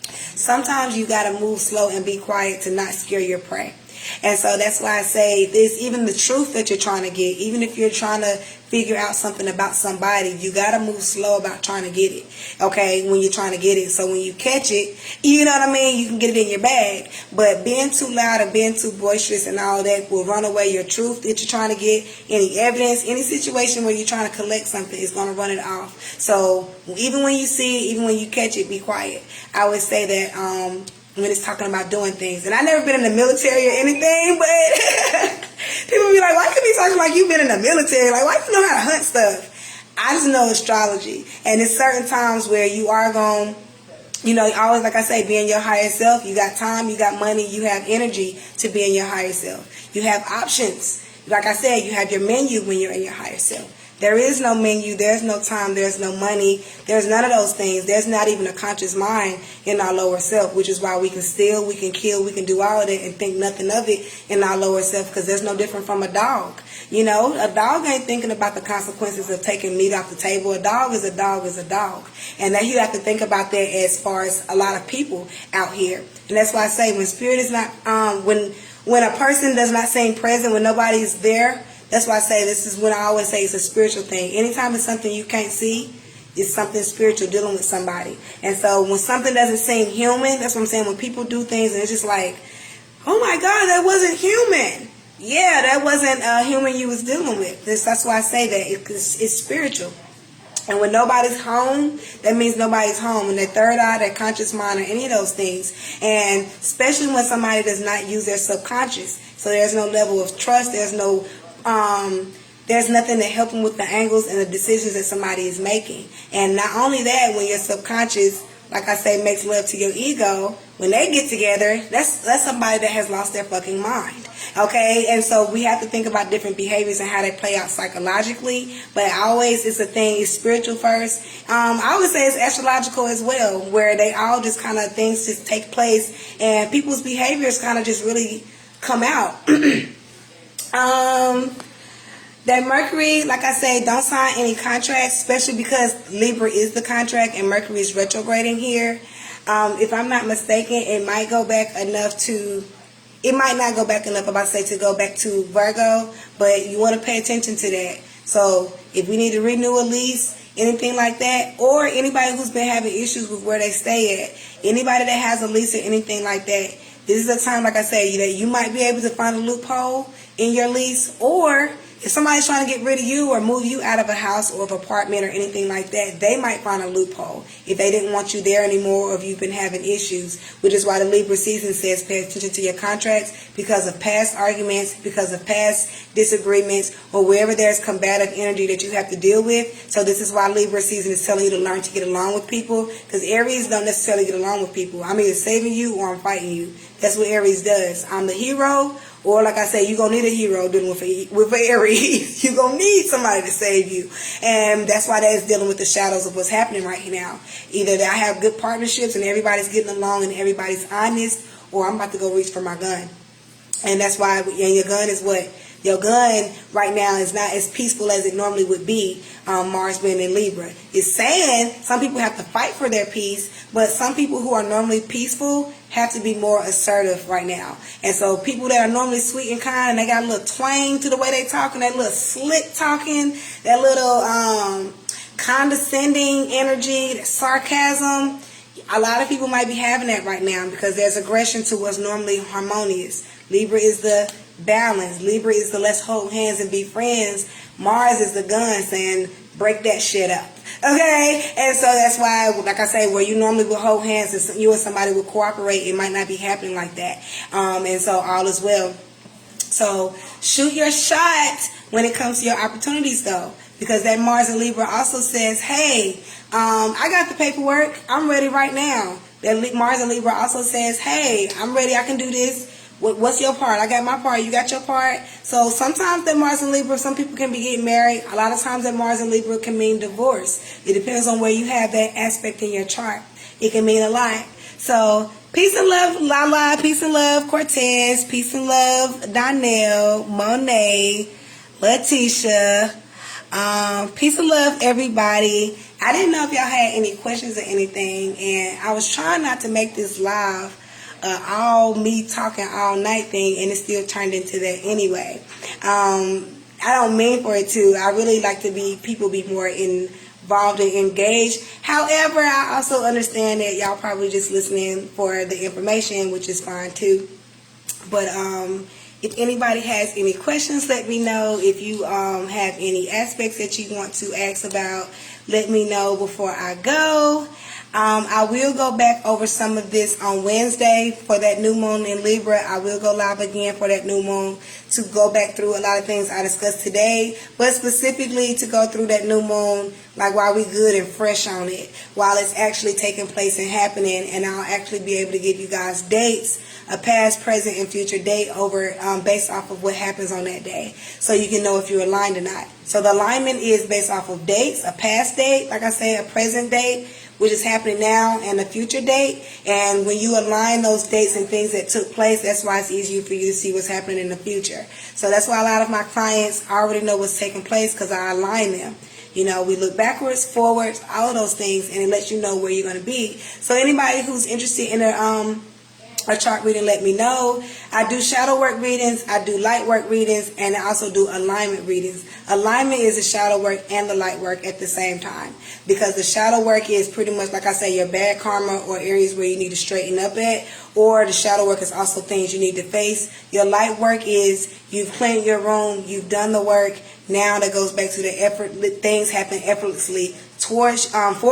sometimes you got to move slow and be quiet to not scare your prey. And so that's why I say this, even the truth that you're trying to get, even if you're trying to figure out something about somebody, you got to move slow about trying to get it, okay, when you're trying to get it. So when you catch it, you know what I mean, you can get it in your bag. But being too loud and being too boisterous and all that will run away your truth that you're trying to get. Any evidence, any situation where you're trying to collect something is going to run it off. So even when you see it, even when you catch it, be quiet. I would say that when it's talking about doing things. And I've never been in the military or anything, but people be like, why could be talking like you've been in the military? Like, why do you know how to hunt stuff? I just know astrology. And there's certain times where you are going, always, like I say, be in your higher self. You got time, you got money, you have energy to be in your higher self. You have options. Like I said, you have your menu when you're in your higher self. There is no menu, there's no time, there's no money, there's none of those things. There's not even a conscious mind in our lower self, which is why we can steal, we can kill, we can do all of that and think nothing of it in our lower self, because there's no different from a dog. A dog ain't thinking about the consequences of taking meat off the table. A dog is a dog is a dog. And that you have to think about that as far as a lot of people out here. And that's why I say when spirit is not, when when a person does not seem present, when nobody's there, that's why I say this is when I always say it's a spiritual thing. Anytime it's something you can't see, it's something spiritual dealing with somebody. And so when something doesn't seem human, that's what I'm saying. When people do things and it's just like, oh my God, that wasn't human. Yeah, that wasn't a human you was dealing with. That's why I say that. It's spiritual. And when nobody's home, that means nobody's home. And their third eye, their conscious mind, or any of those things. And especially when somebody does not use their subconscious. So there's no level of trust. There's nothing to help them with the angles and the decisions that somebody is making. And not only that, when your subconscious, like I say, makes love to your ego, when they get together, that's somebody that has lost their fucking mind. Okay, and so we have to think about different behaviors and how they play out psychologically. But always, it's a thing. It's spiritual first. I would say it's astrological as well, where they all just kind of things just take place, and people's behaviors kind of just really come out. That Mercury, like I say, don't sign any contracts, especially because Libra is the contract and Mercury is retrograding here. If I'm not mistaken, it might go back enough to. It might not go back enough, I'm about to say, to go back to Virgo, but you want to pay attention to that. So if we need to renew a lease, anything like that, or anybody who's been having issues with where they stay at, anybody that has a lease or anything like that, this is a time, like I say, that you might be able to find a loophole in your lease, or if somebody's trying to get rid of you or move you out of a house or of an apartment or anything like that, they might find a loophole if they didn't want you there anymore or if you've been having issues, which is why the Libra season says pay attention to your contracts because of past arguments, because of past disagreements, or wherever there's combative energy that you have to deal with. So this is why Libra season is telling you to learn to get along with people, because Aries don't necessarily get along with people. I'm either saving you or I'm fighting you. That's what Aries does. I'm the hero. Or like I say, you're going to need a hero dealing with Aries. You're going to need somebody to save you. And that's why that's dealing with the shadows of what's happening right now. Either that I have good partnerships and everybody's getting along and everybody's honest, or I'm about to go reach for my gun. And that's why, and your gun is what? Your gun right now is not as peaceful as it normally would be, Mars being in Libra. It's saying some people have to fight for their peace, but some people who are normally peaceful have to be more assertive right now. And so people that are normally sweet and kind, and they got a little twang to the way they talk, and that little slick talking, that little condescending energy, that sarcasm, a lot of people might be having that right now because there's aggression to what's normally harmonious. Libra is the balance. Libra is the let's hold hands and be friends. Mars is the gun saying break that shit up. Okay? And so that's why, like I say, where you normally would hold hands and you and somebody would cooperate, it might not be happening like that. And so all is well. So shoot your shot when it comes to your opportunities though. Because that Mars and Libra also says, hey, I got the paperwork. I'm ready right now. That Mars and Libra also says, hey, I'm ready. I can do this. What's your part? I got my part. You got your part. So sometimes that Mars and Libra, some people can be getting married. A lot of times that Mars and Libra can mean divorce. It depends on where you have that aspect in your chart. It can mean a lot. So peace and love, Lala. Peace and love, Cortez. Peace and love, Donnell, Monet, Letitia. Peace and love, everybody. I didn't know if y'all had any questions or anything, and I was trying not to make this live all me talking all night thing, and it still turned into that anyway. I don't mean for it to. I really like to people be more involved and engaged. However, I also understand that y'all probably just listening for the information, which is fine too. But if anybody has any questions, let me know. If you have any aspects that you want to ask about, let me know before I go. I will go back over some of this on Wednesday for that new moon in Libra. I will go live again for that new moon to go back through a lot of things I discussed today, but specifically to go through that new moon, like while we good and fresh on it, while it's actually taking place and happening, and I'll actually be able to give you guys dates, a past, present, and future date over based off of what happens on that day, so you can know if you're aligned or not. So the alignment is based off of dates, a past date, like I said, a present date, which is happening now, and a future date. And when you align those dates and things that took place, that's why it's easier for you to see what's happening in the future. So that's why a lot of my clients already know what's taking place, because I align them. You know, we look backwards, forwards, all of those things, and it lets you know where you're going to be. So anybody who's interested in a chart reading, let me know. I do shadow work readings, I do light work readings, and I also do alignment readings. Alignment is the shadow work and the light work at the same time, because the shadow work is pretty much, like I say, your bad karma or areas where you need to straighten up at, or the shadow work is also things you need to face. Your light work is you've cleaned your room, you've done the work. Now that goes back to the effort. Things happen effortlessly for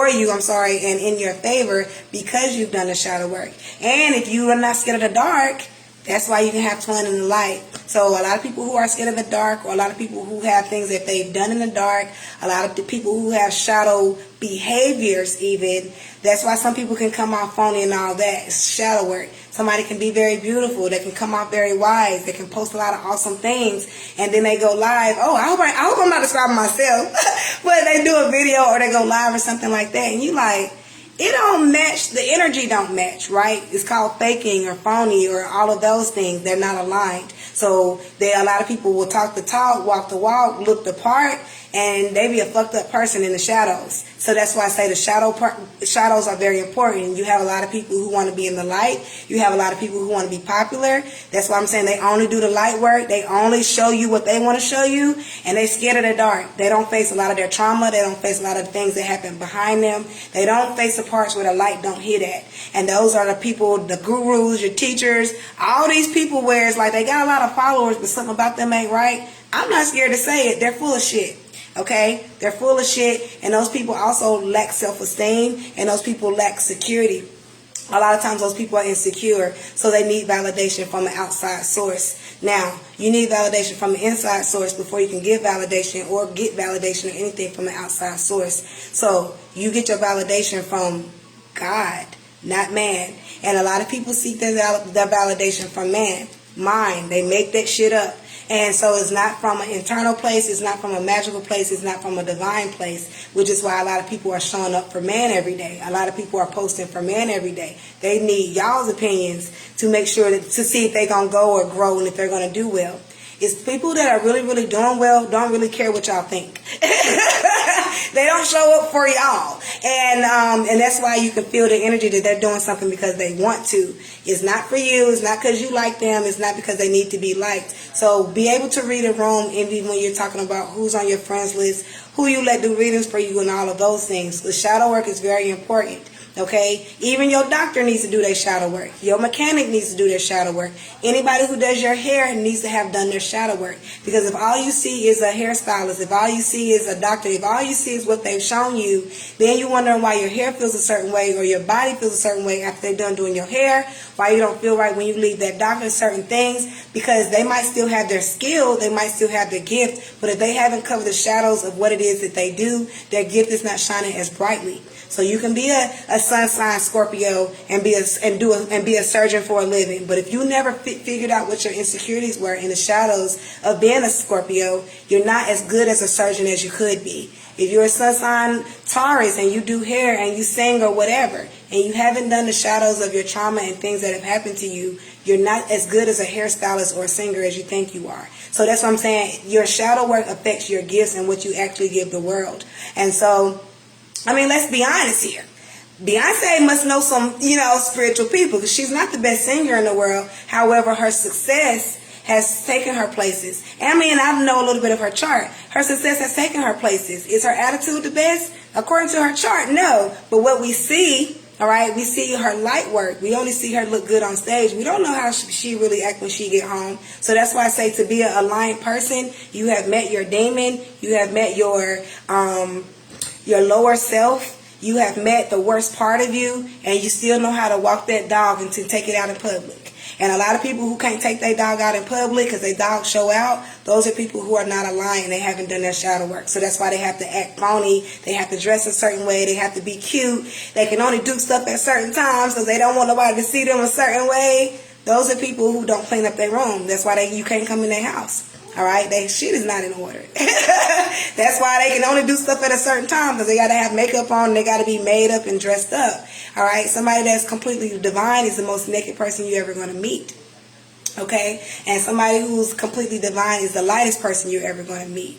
you, and in your favor, because you've done the shadow work. And if you are not scared of the dark, that's why you can have fun in the light. So a lot of people who are scared of the dark, or a lot of people who have things that they've done in the dark, a lot of the people who have shadow behaviors even, that's why some people can come off phony and all that. It's shadow work. Somebody can be very beautiful. They can come off very wise. They can post a lot of awesome things, and then they go live. Oh, I hope I'm not describing myself, but they do a video or they go live or something like that, and you like, it don't match, the energy don't match, right? It's called faking or phony or all of those things. They're not aligned. So a lot of people will talk the talk, walk the walk, look the part, and they be a fucked up person in the shadows. So that's why I say the shadows are very important. You have a lot of people who want to be in the light. You have a lot of people who want to be popular. That's why I'm saying they only do the light work. They only show you what they want to show you, and they scared of the dark. They don't face a lot of their trauma. They don't face a lot of the things that happen behind them. They don't face the parts where the light don't hit at. And those are the people, the gurus, your teachers, all these people where it's like they got a lot of followers, but something about them ain't right. I'm not scared to say it. They're full of shit. Okay? They're full of shit, and those people also lack self-esteem, and those people lack security. A lot of times those people are insecure, so they need validation from an outside source. Now, you need validation from an inside source before you can give validation or get validation or anything from an outside source. So, you get your validation from God, not man. And a lot of people seek their validation from man. Mind. They make that shit up. And so it's not from an internal place, it's not from a magical place, it's not from a divine place, which is why a lot of people are showing up for man every day. A lot of people are posting for man every day. They need y'all's opinions to make sure to see if they're going to go or grow and if they're going to do well. It's people that are really, really doing well don't really care what y'all think. They don't show up for y'all. And that's why you can feel the energy that they're doing something because they want to. It's not for you. It's not because you like them. It's not because they need to be liked. So be able to read a room even when you're talking about who's on your friends list, who you let do readings for you, and all of those things. The shadow work is very important. Okay, even your doctor needs to do their shadow work. Your mechanic needs to do their shadow work. Anybody who does your hair needs to have done their shadow work. Because if all you see is a hairstylist, if all you see is a doctor, if all you see is what they've shown you, then you're wondering why your hair feels a certain way or your body feels a certain way after they're done doing your hair, why you don't feel right when you leave that doctor, certain things, because they might still have their skill, they might still have their gift, but if they haven't covered the shadows of what it is that they do, their gift is not shining as brightly. So you can be a sun sign Scorpio and be a surgeon for a living. But if you never figured out what your insecurities were in the shadows of being a Scorpio, you're not as good as a surgeon as you could be. If you're a sun sign Taurus and you do hair and you sing or whatever, and you haven't done the shadows of your trauma and things that have happened to you, you're not as good as a hairstylist or a singer as you think you are. So that's what I'm saying. Your shadow work affects your gifts and what you actually give the world. And so, I mean, let's be honest here. Beyonce must know some, spiritual people, because she's not the best singer in the world. However, her success has taken her places. And I mean, I know a little bit of her chart. Her success has taken her places. Is her attitude the best? According to her chart, no. But what we see, all right, we see her light work. We only see her look good on stage. We don't know how she really act when she get home. So that's why I say, to be an aligned person, you have met your demon. You have met your lower self. You have met the worst part of you, and you still know how to walk that dog and to take it out in public. And a lot of people who can't take their dog out in public because their dog show out, those are people who are not aligned. They haven't done their shadow work. So that's why they have to act phony. They have to dress a certain way. They have to be cute. They can only do stuff at certain times because they don't want nobody to see them a certain way. Those are people who don't clean up their room. That's why you can't come in their house. All right, their shit is not in order. That's why they can only do stuff at a certain time, because they got to have makeup on. They got to be made up and dressed up. All right, somebody that's completely divine is the most naked person you're ever going to meet. Okay, and somebody who's completely divine is the lightest person you're ever going to meet.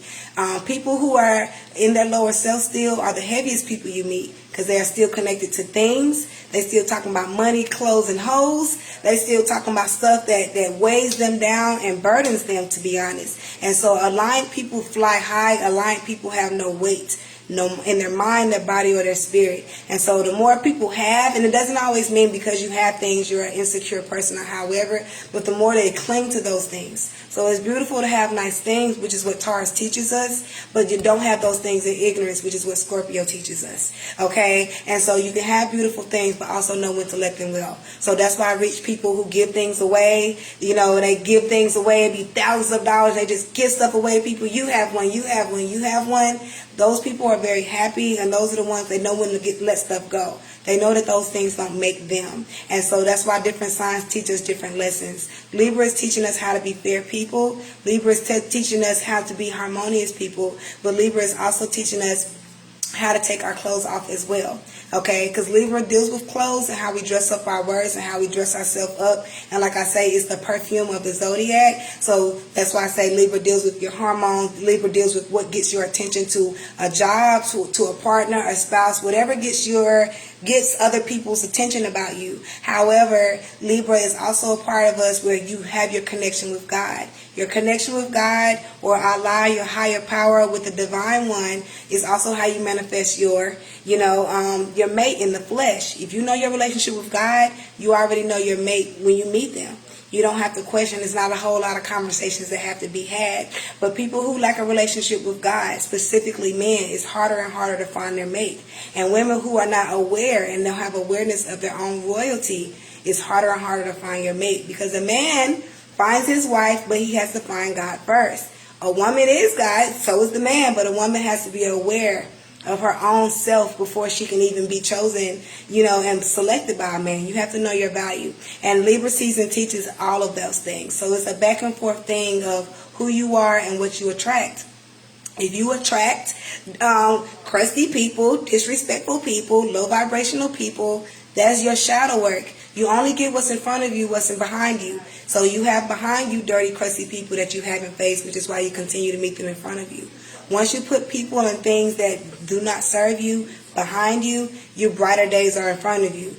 People who are in their lower self still are the heaviest people you meet, because they are still connected to things. They still talking about money, clothes, and hoes. They still talking about stuff that weighs them down and burdens them, to be honest. And so aligned people fly high. Aligned people have no weight, no, in their mind, their body, or their spirit. And so the more people have, and it doesn't always mean because you have things you're an insecure person or however, but the more they cling to those things. So it's beautiful to have nice things, which is what Taurus teaches us, but you don't have those things in ignorance, which is what Scorpio teaches us. Okay? And so you can have beautiful things, but also know when to let them go. So that's why rich people who give things away, you know, they give things away, it'd be thousands of dollars, they just give stuff away to people. You have one, you have one, you have one. Those people are very happy, and those are the ones that know when to let stuff go. They know that those things don't make them. And so that's why different signs teach us different lessons. Libra is teaching us how to be fair people. Libra is teaching us how to be harmonious people. But Libra is also teaching us how to take our clothes off as well. Okay, because Libra deals with clothes and how we dress up our words and how we dress ourselves up. And like I say, it's the perfume of the zodiac. So that's why I say Libra deals with your hormones. Libra deals with what gets your attention to a job, to a partner, a spouse, whatever gets other people's attention about you. However, Libra is also a part of us where you have your connection with God. Your connection with God, or Allah, your higher power with the divine one, is also how you manifest your mate in the flesh. If you know your relationship with God, you already know your mate when you meet them. You don't have to question. There's not a whole lot of conversations that have to be had. But people who lack a relationship with God, specifically men, it's harder and harder to find their mate. And women who are not aware and don't have awareness of their own royalty, it's harder and harder to find your mate. Because a man finds his wife, but he has to find God first. A woman is God, so is the man, but a woman has to be aware of her own self before she can even be chosen, and selected by a man. You have to know your value. And Libra season teaches all of those things. So it's a back and forth thing of who you are and what you attract. If you attract crusty people, disrespectful people, low vibrational people, that's your shadow work. You only get what's in front of you, what's in behind you. So you have behind you dirty, crusty people that you haven't faced, which is why you continue to meet them in front of you. Once you put people and things that do not serve you behind you, your brighter days are in front of you.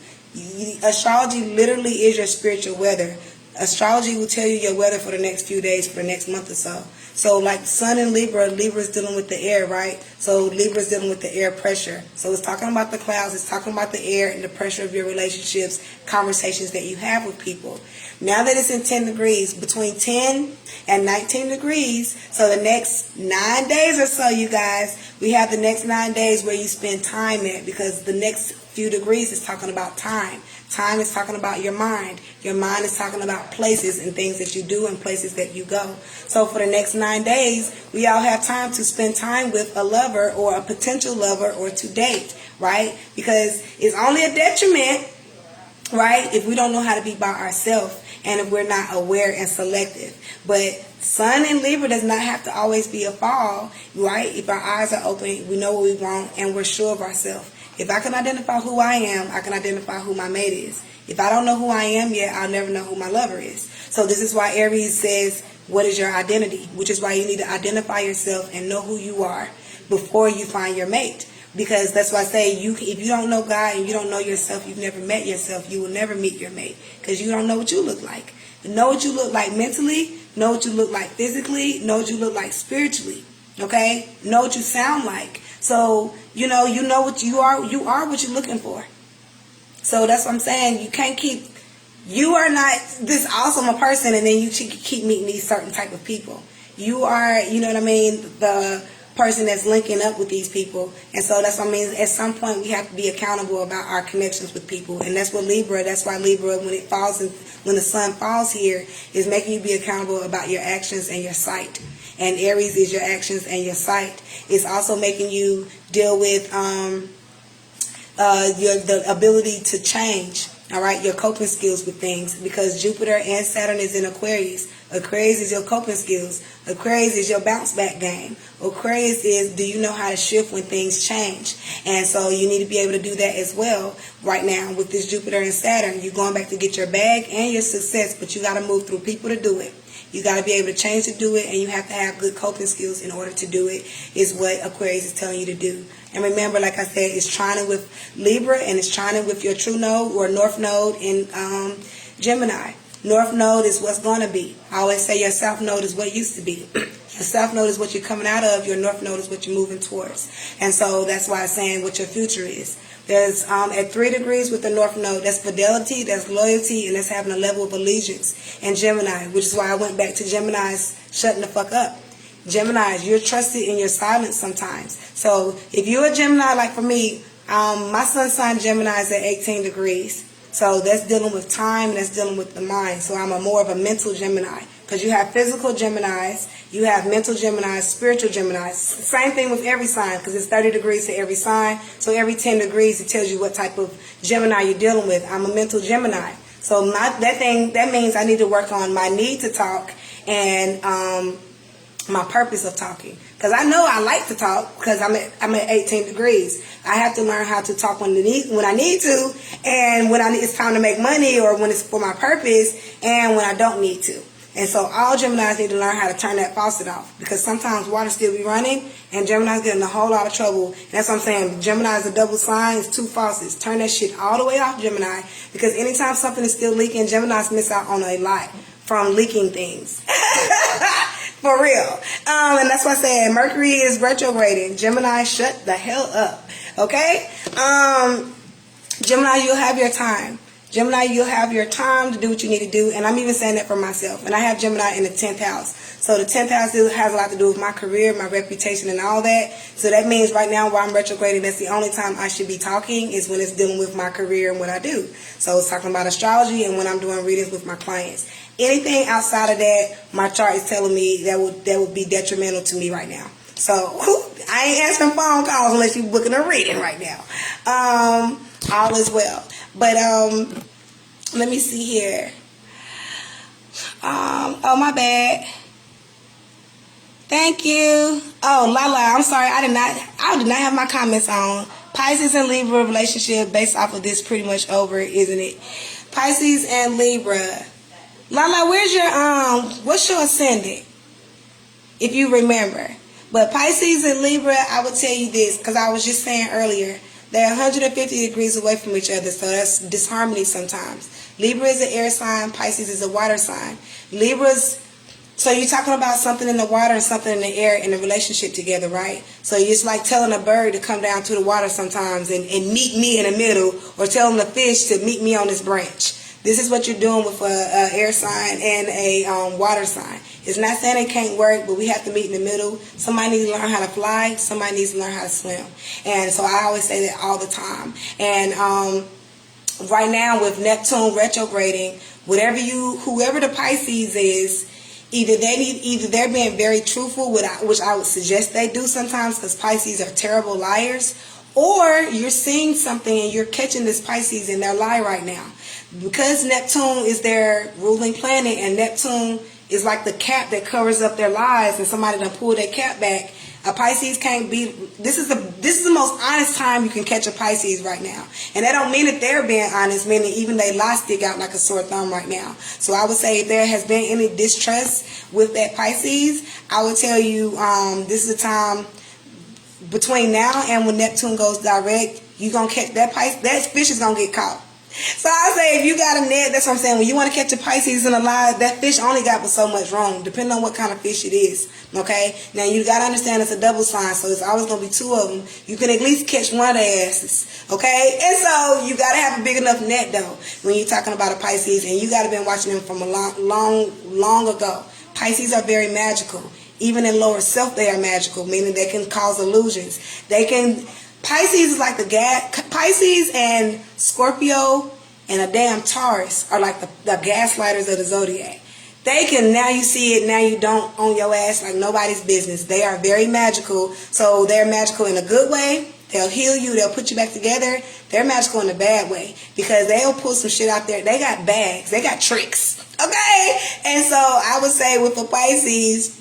Astrology literally is your spiritual weather. Astrology will tell you your weather for the next few days, for the next month or so. So like Sun in Libra is dealing with the air, right? So Libra is dealing with the air pressure. So it's talking about the clouds, it's talking about the air and the pressure of your relationships, conversations that you have with people. Now that it's in 10 degrees, between 10 and 19 degrees, so the next 9 days or so, you guys, we have the next 9 days where you spend time at, because the next few degrees is talking about time. Time is talking about your mind. Your mind is talking about places and things that you do and places that you go. So for the next 9 days, we all have time to spend time with a lover or a potential lover or to date, right? Because it's only a detriment, right, if we don't know how to be by ourselves and if we're not aware and selective. But Sun in Libra does not have to always be a fall, right? If our eyes are open, we know what we want and we're sure of ourselves. If I can identify who I am, I can identify who my mate is. If I don't know who I am yet, I'll never know who my lover is. So this is why Aries says, what is your identity? Which is why you need to identify yourself and know who you are before you find your mate. Because that's why I say, if you don't know God and you don't know yourself, you've never met yourself, you will never meet your mate. Because you don't know what you look like. Know what you look like mentally, know what you look like physically, know what you look like spiritually. Okay? Know what you sound like. So, you know what you are what you're looking for. So that's what I'm saying. You are not this awesome a person and then you keep meeting these certain type of people. You are, the person that's linking up with these people. And so that's what I mean. At some point we have to be accountable about our connections with people. And that's why Libra, when the sun falls here, is making you be accountable about your actions and your sight. And Aries is your actions and your sight. It's also making you deal with the ability to change. All right, your coping skills with things, because Jupiter and Saturn is in Aquarius. Aquarius is your coping skills. Aquarius is your bounce back game. Aquarius is, do you know how to shift when things change? And so you need to be able to do that as well right now with this Jupiter and Saturn. You're going back to get your bag and your success, but you got to move through people to do it. You got to be able to change to do it, and you have to have good coping skills in order to do it, is what Aquarius is telling you to do. And remember, like I said, it's trining with Libra, and it's trining with your true node or north node in Gemini. North node is what's going to be. I always say your south node is what used to be. Your south node is what you're coming out of. Your north node is what you're moving towards. And so that's why I'm saying what your future is. There's at 3 degrees with the north node, that's fidelity, that's loyalty, and that's having a level of allegiance in Gemini, which is why I went back to Gemini's shutting the fuck up. Geminis, you're trusted in your silence sometimes. So if you're a Gemini, like for me, my sun sign Gemini is at 18 degrees. So that's dealing with time, and that's dealing with the mind. So I'm more of a mental Gemini. Because you have physical Geminis, you have mental Geminis, spiritual Geminis. Same thing with every sign, because it's 30 degrees to every sign. So every 10 degrees, it tells you what type of Gemini you're dealing with. I'm a mental Gemini. So that means I need to work on my need to talk and my purpose of talking. Because I know I like to talk, because I'm at 18 degrees. I have to learn how to talk when I need to, and when it's time to make money, or when it's for my purpose, and when I don't need to. And so all Geminis need to learn how to turn that faucet off, because sometimes water still be running, and Gemini's getting a whole lot of trouble. And that's what I'm saying. Gemini is a double sign. It's 2 faucets. Turn that shit all the way off, Gemini, because anytime something is still leaking, Geminis miss out on a lot from leaking things. For real. And that's why I said Mercury is retrograding. Gemini, shut the hell up. Okay? Gemini, you'll have your time. Gemini, you'll have your time to do what you need to do. And I'm even saying that for myself. And I have Gemini in the 10th house. So the 10th house has a lot to do with my career, my reputation, and all that. So that means right now while I'm retrograding, that's the only time I should be talking, is when it's dealing with my career and what I do. So it's talking about astrology and when I'm doing readings with my clients. Anything outside of that, my chart is telling me that would be detrimental to me right now. So I ain't answering phone calls unless you're booking a reading right now. All is well. But let me see here. Oh, my bad. Thank you. Oh, Lala, I'm sorry. I did not have my comments on. Pisces and Libra relationship based off of this pretty much over, isn't it? Pisces and Libra. Lala, what's your ascendant? If you remember. But Pisces and Libra, I would tell you this, because I was just saying earlier, they're 150 degrees away from each other, so that's disharmony sometimes. Libra is an air sign, Pisces is a water sign. So you're talking about something in the water and something in the air in a relationship together, right? So it's like telling a bird to come down to the water sometimes and meet me in the middle, or telling the fish to meet me on this branch. This is what you're doing with an air sign and a water sign. It's not saying it can't work, but we have to meet in the middle. Somebody needs to learn how to fly. Somebody needs to learn how to swim. And so I always say that all the time. And right now with Neptune retrograding, whoever the Pisces is, either they're being very truthful, which I would suggest they do sometimes, because Pisces are terrible liars, or you're seeing something and you're catching this Pisces in their lie right now. Because Neptune is their ruling planet, and Neptune is like the cap that covers up their lies, and somebody done pulled their cap back. A Pisces can't be. This is the most honest time you can catch a Pisces right now, and that don't mean that they're being honest. Meaning even they lie stick out like a sore thumb right now. So I would say if there has been any distrust with that Pisces, I would tell you this is a time between now and when Neptune goes direct. You gonna catch that Pisces. That fish is gonna get caught. So I say if you got a net, that's what I'm saying. When you want to catch a Pisces in a lie, that fish only got but so much wrong, depending on what kind of fish it is. Okay? Now you got to understand it's a double sign, so it's always going to be 2 of them. You can at least catch one of their asses. Okay? And so you got to have a big enough net though when you're talking about a Pisces, and you got to been watching them from a long ago. Pisces are very magical. Even in lower self, they are magical, meaning they can cause illusions. Pisces is like the Pisces and Scorpio and a damn Taurus are like the gaslighters of the zodiac. They can, now you see it, now you don't, on your ass like nobody's business. They are very magical. So they're magical in a good way They'll heal you. They'll put you back together. They're magical in a bad way because they'll pull some shit out there. They got bags. They got tricks. Okay? And so I would say with the Pisces,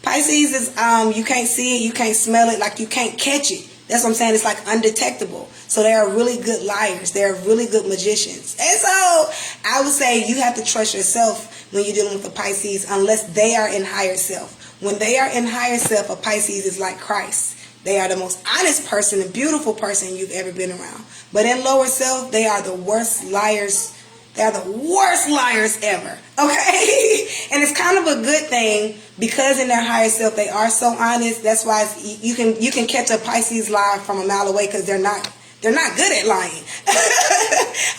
Pisces is, you can't see it. You can't smell it. Like you can't catch it. That's what I'm saying. It's like undetectable. So they are really good liars. They're really good magicians. And so I would say you have to trust yourself when you're dealing with the Pisces unless they are in higher self. When they are in higher self, a Pisces is like Christ. They are the most honest person and beautiful person you've ever been around. But in lower self, they are the worst liars. They are the worst liars ever. Okay? And it's kind of a good thing because in their higher self, they are so honest. That's why you can catch a Pisces lie from a mile away because they're not good at lying.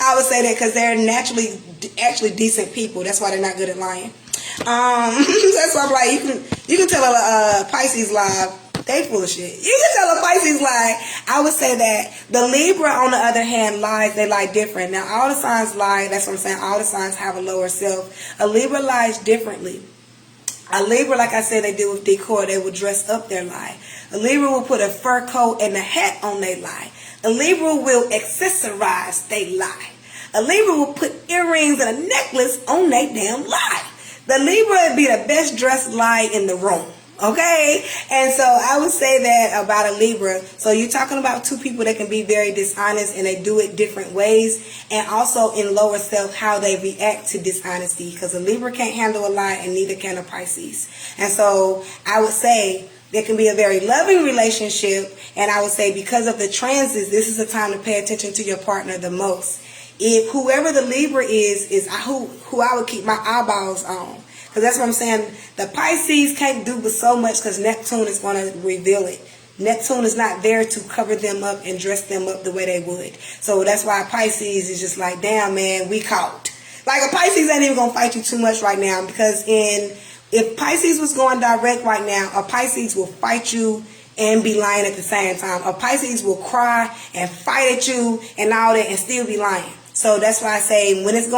I would say that because they're naturally actually decent people. That's why they're not good at lying. That's why I'm like, you can tell a Pisces lie. They full of shit. You can tell a Pisces lie. I would say that the Libra, on the other hand, lies. They lie different. Now, all the signs lie. That's what I'm saying. All the signs have a lower self. A Libra lies differently. A Libra, like I said, they do with decor. They will dress up their lie. A Libra will put a fur coat and a hat on their lie. A Libra will accessorize their lie. A Libra will put earrings and a necklace on their damn lie. The Libra would be the best dressed lie in the room. Okay? And so I would say that about a Libra. So you're talking about two people that can be very dishonest and they do it different ways. And also in lower self, how they react to dishonesty. Because a Libra can't handle a lie and neither can a Pisces. And so I would say there can be a very loving relationship. And I would say because of the transits, this is the time to pay attention to your partner the most. If whoever the Libra is who I would keep my eyeballs on. Because that's what I'm saying. The Pisces can't do but so much because Neptune is going to reveal it. Neptune is not there to cover them up and dress them up the way they would. So that's why Pisces is just like, damn, man, we caught. Like a Pisces ain't even going to fight you too much right now because if Pisces was going direct right now, a Pisces will fight you and be lying at the same time. A Pisces will cry and fight at you and all that and still be lying. So that's why I say when it's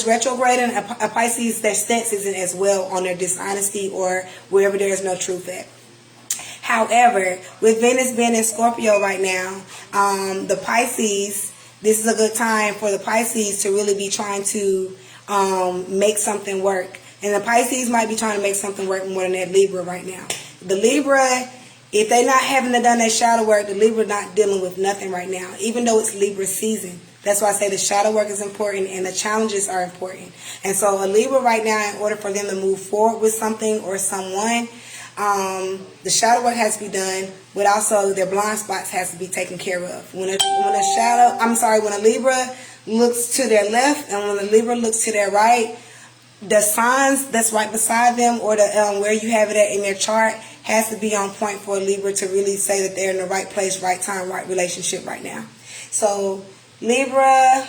retrograding, a Pisces, their stance isn't as well on their dishonesty or wherever there is no truth at. However, with Venus being in Scorpio right now, the Pisces, this is a good time for the Pisces to really be trying to make something work. And the Pisces might be trying to make something work more than that Libra right now. The Libra, if they're not having to done that shadow work, the Libra not dealing with nothing right now, even though it's Libra season. That's why I say the shadow work is important and the challenges are important. And so a Libra right now, in order for them to move forward with something or someone, the shadow work has to be done, but also their blind spots has to be taken care of. When a Libra looks to their left and when a Libra looks to their right, the signs that's right beside them or the where you have it at in their chart has to be on point for a Libra to really say that they're in the right place, right time, right relationship right now. So Libra,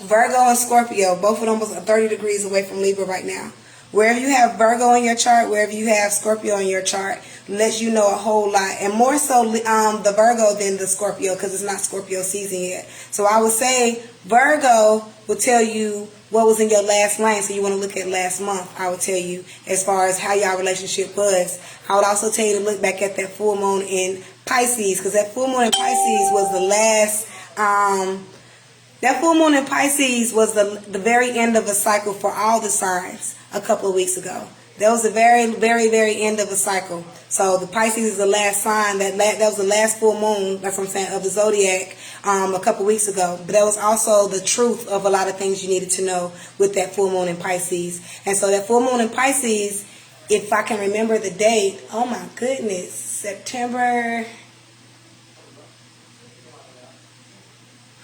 Virgo, and Scorpio, both of them are 30 degrees away from Libra right now. Wherever you have Virgo in your chart, wherever you have Scorpio in your chart, lets you know a whole lot. And more so the Virgo than the Scorpio because it's not Scorpio season yet. So I would say Virgo will tell you what was in your last lane. So you want to look at last month, I would tell you, as far as how y'all relationship was. I would also tell you to look back at that full moon in Pisces because that full moon in Pisces was the last... that full moon in Pisces was the very end of a cycle for all the signs a couple of weeks ago. That was the very, very, very end of a cycle. So the Pisces is the last sign. That was the last full moon, that's what I'm saying, of the zodiac a couple of weeks ago. But that was also the truth of a lot of things you needed to know with that full moon in Pisces. And so that full moon in Pisces, if I can remember the date, oh my goodness, September...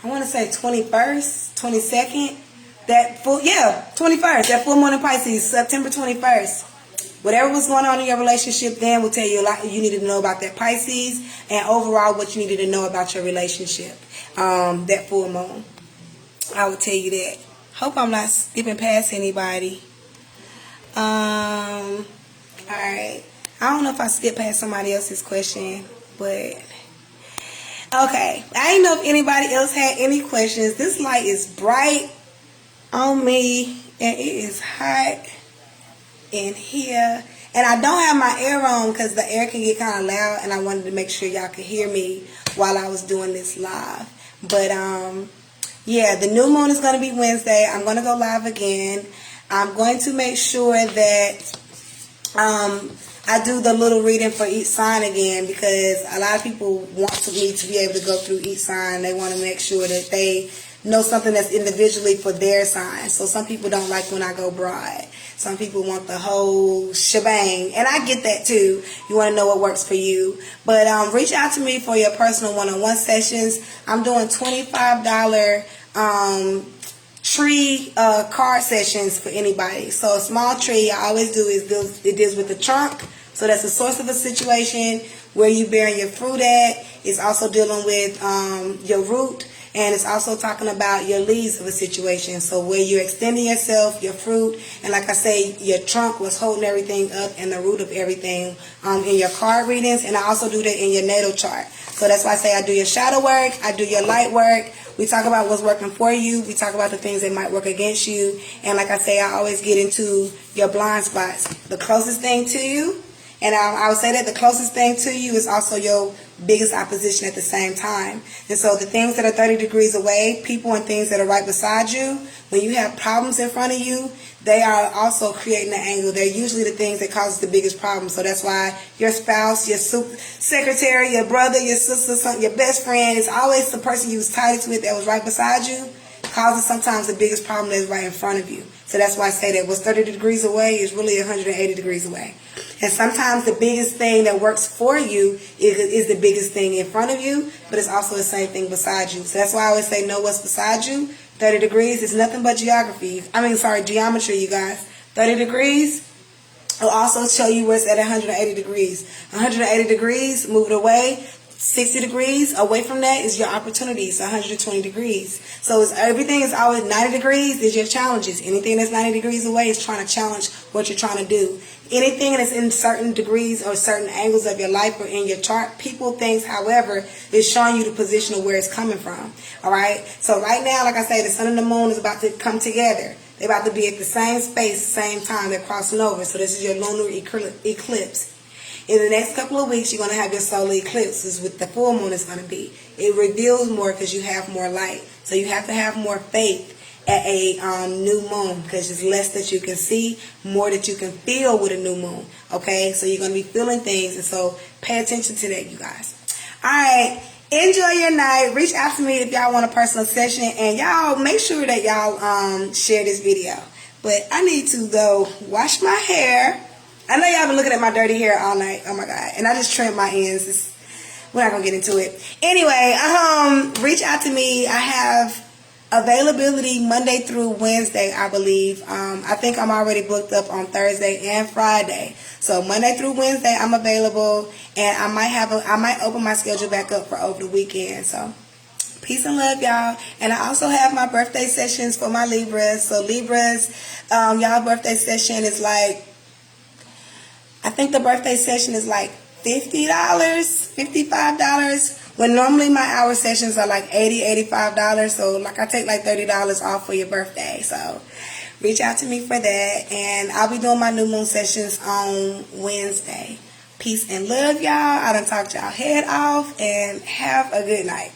I want to say 21st, 22nd, 21st, that full moon in Pisces, September 21st. Whatever was going on in your relationship then will tell you a lot you needed to know about that Pisces and overall what you needed to know about your relationship, that full moon. I would tell you that. Hope I'm not skipping past anybody. Alright. I don't know if I skipped past somebody else's question, but... Okay, I didn't know if anybody else had any questions. This light is bright on me, and it is hot in here. And I don't have my air on because the air can get kind of loud, and I wanted to make sure y'all could hear me while I was doing this live. But yeah, the new moon is going to be Wednesday. I'm going to go live again. I'm going to make sure that I do the little reading for each sign again, because a lot of people want me to be able to go through each sign. They want to make sure that they know something that's individually for their sign. So some people don't like when I go broad. Some people want the whole shebang, and I get that too. You want to know what works for you. But reach out to me for your personal one-on-one sessions. I'm doing $25 tree card sessions for anybody. So a small tree, I always do is it deals with the trunk. So that's the source of a situation, where you bearing your fruit at. It's also dealing with your root, and it's also talking about your leaves of a situation. So where you're extending yourself, your fruit, and like I say, your trunk was holding everything up, and the root of everything in your card readings. And I also do that in your natal chart. So that's why I say I do your shadow work, I do your light work. We talk about what's working for you. We talk about the things that might work against you. And like I say, I always get into your blind spots. The closest thing to you, and I would say that the closest thing to you is also your biggest opposition at the same time. And so the things that are 30 degrees away, people and things that are right beside you, when you have problems in front of you, they are also creating an angle. They're usually the things that causes the biggest problem. So that's why your spouse, your secretary, your brother, your sister, your best friend, is always the person you was tightest with that was right beside you, causes sometimes the biggest problem that's right in front of you. So that's why I say that what's 30 degrees away is really 180 degrees away. And sometimes the biggest thing that works for you is the biggest thing in front of you, but it's also the same thing beside you. So that's why I always say know what's beside you. 30 degrees is nothing but geometry, you guys. 30 degrees will also show you where it's at 180 degrees. 180 degrees, move it away. 60 degrees away from that is your opportunities, 120 degrees. So everything is always 90 degrees is your challenges. Anything that's 90 degrees away is trying to challenge what you're trying to do. Anything that's in certain degrees or certain angles of your life or in your chart, people, things, however, is showing you the position of where it's coming from. All right? So right now, like I say, the sun and the moon is about to come together. They're about to be at the same space, same time. They're crossing over. So this is your lunar eclipse. In the next couple of weeks, you're going to have your solar eclipse. This is what the full moon is going to be. It reveals more because you have more light. So you have to have more faith at a new moon, because there's less that you can see, more that you can feel with a new moon. Okay? So you're going to be feeling things, and so pay attention to that, you guys. All right. Enjoy your night. Reach out to me if y'all want a personal session, and y'all make sure that y'all share this video. But I need to go wash my hair. I know y'all been looking at my dirty hair all night. Oh my God. And I just trimmed my ends. We're not going to get into it. Anyway, reach out to me. I have availability Monday through Wednesday, I believe. I think I'm already booked up on Thursday and Friday. So Monday through Wednesday, I'm available. And I might open my schedule back up for over the weekend. So peace and love, y'all. And I also have my birthday sessions for my Libras. So Libras, y'all birthday session is like, I think the birthday session is like $50, $55. When normally my hour sessions are like $80, $85. So like I take like $30 off for your birthday. So reach out to me for that. And I'll be doing my new moon sessions on Wednesday. Peace and love, y'all. I done talked y'all head off, and have a good night.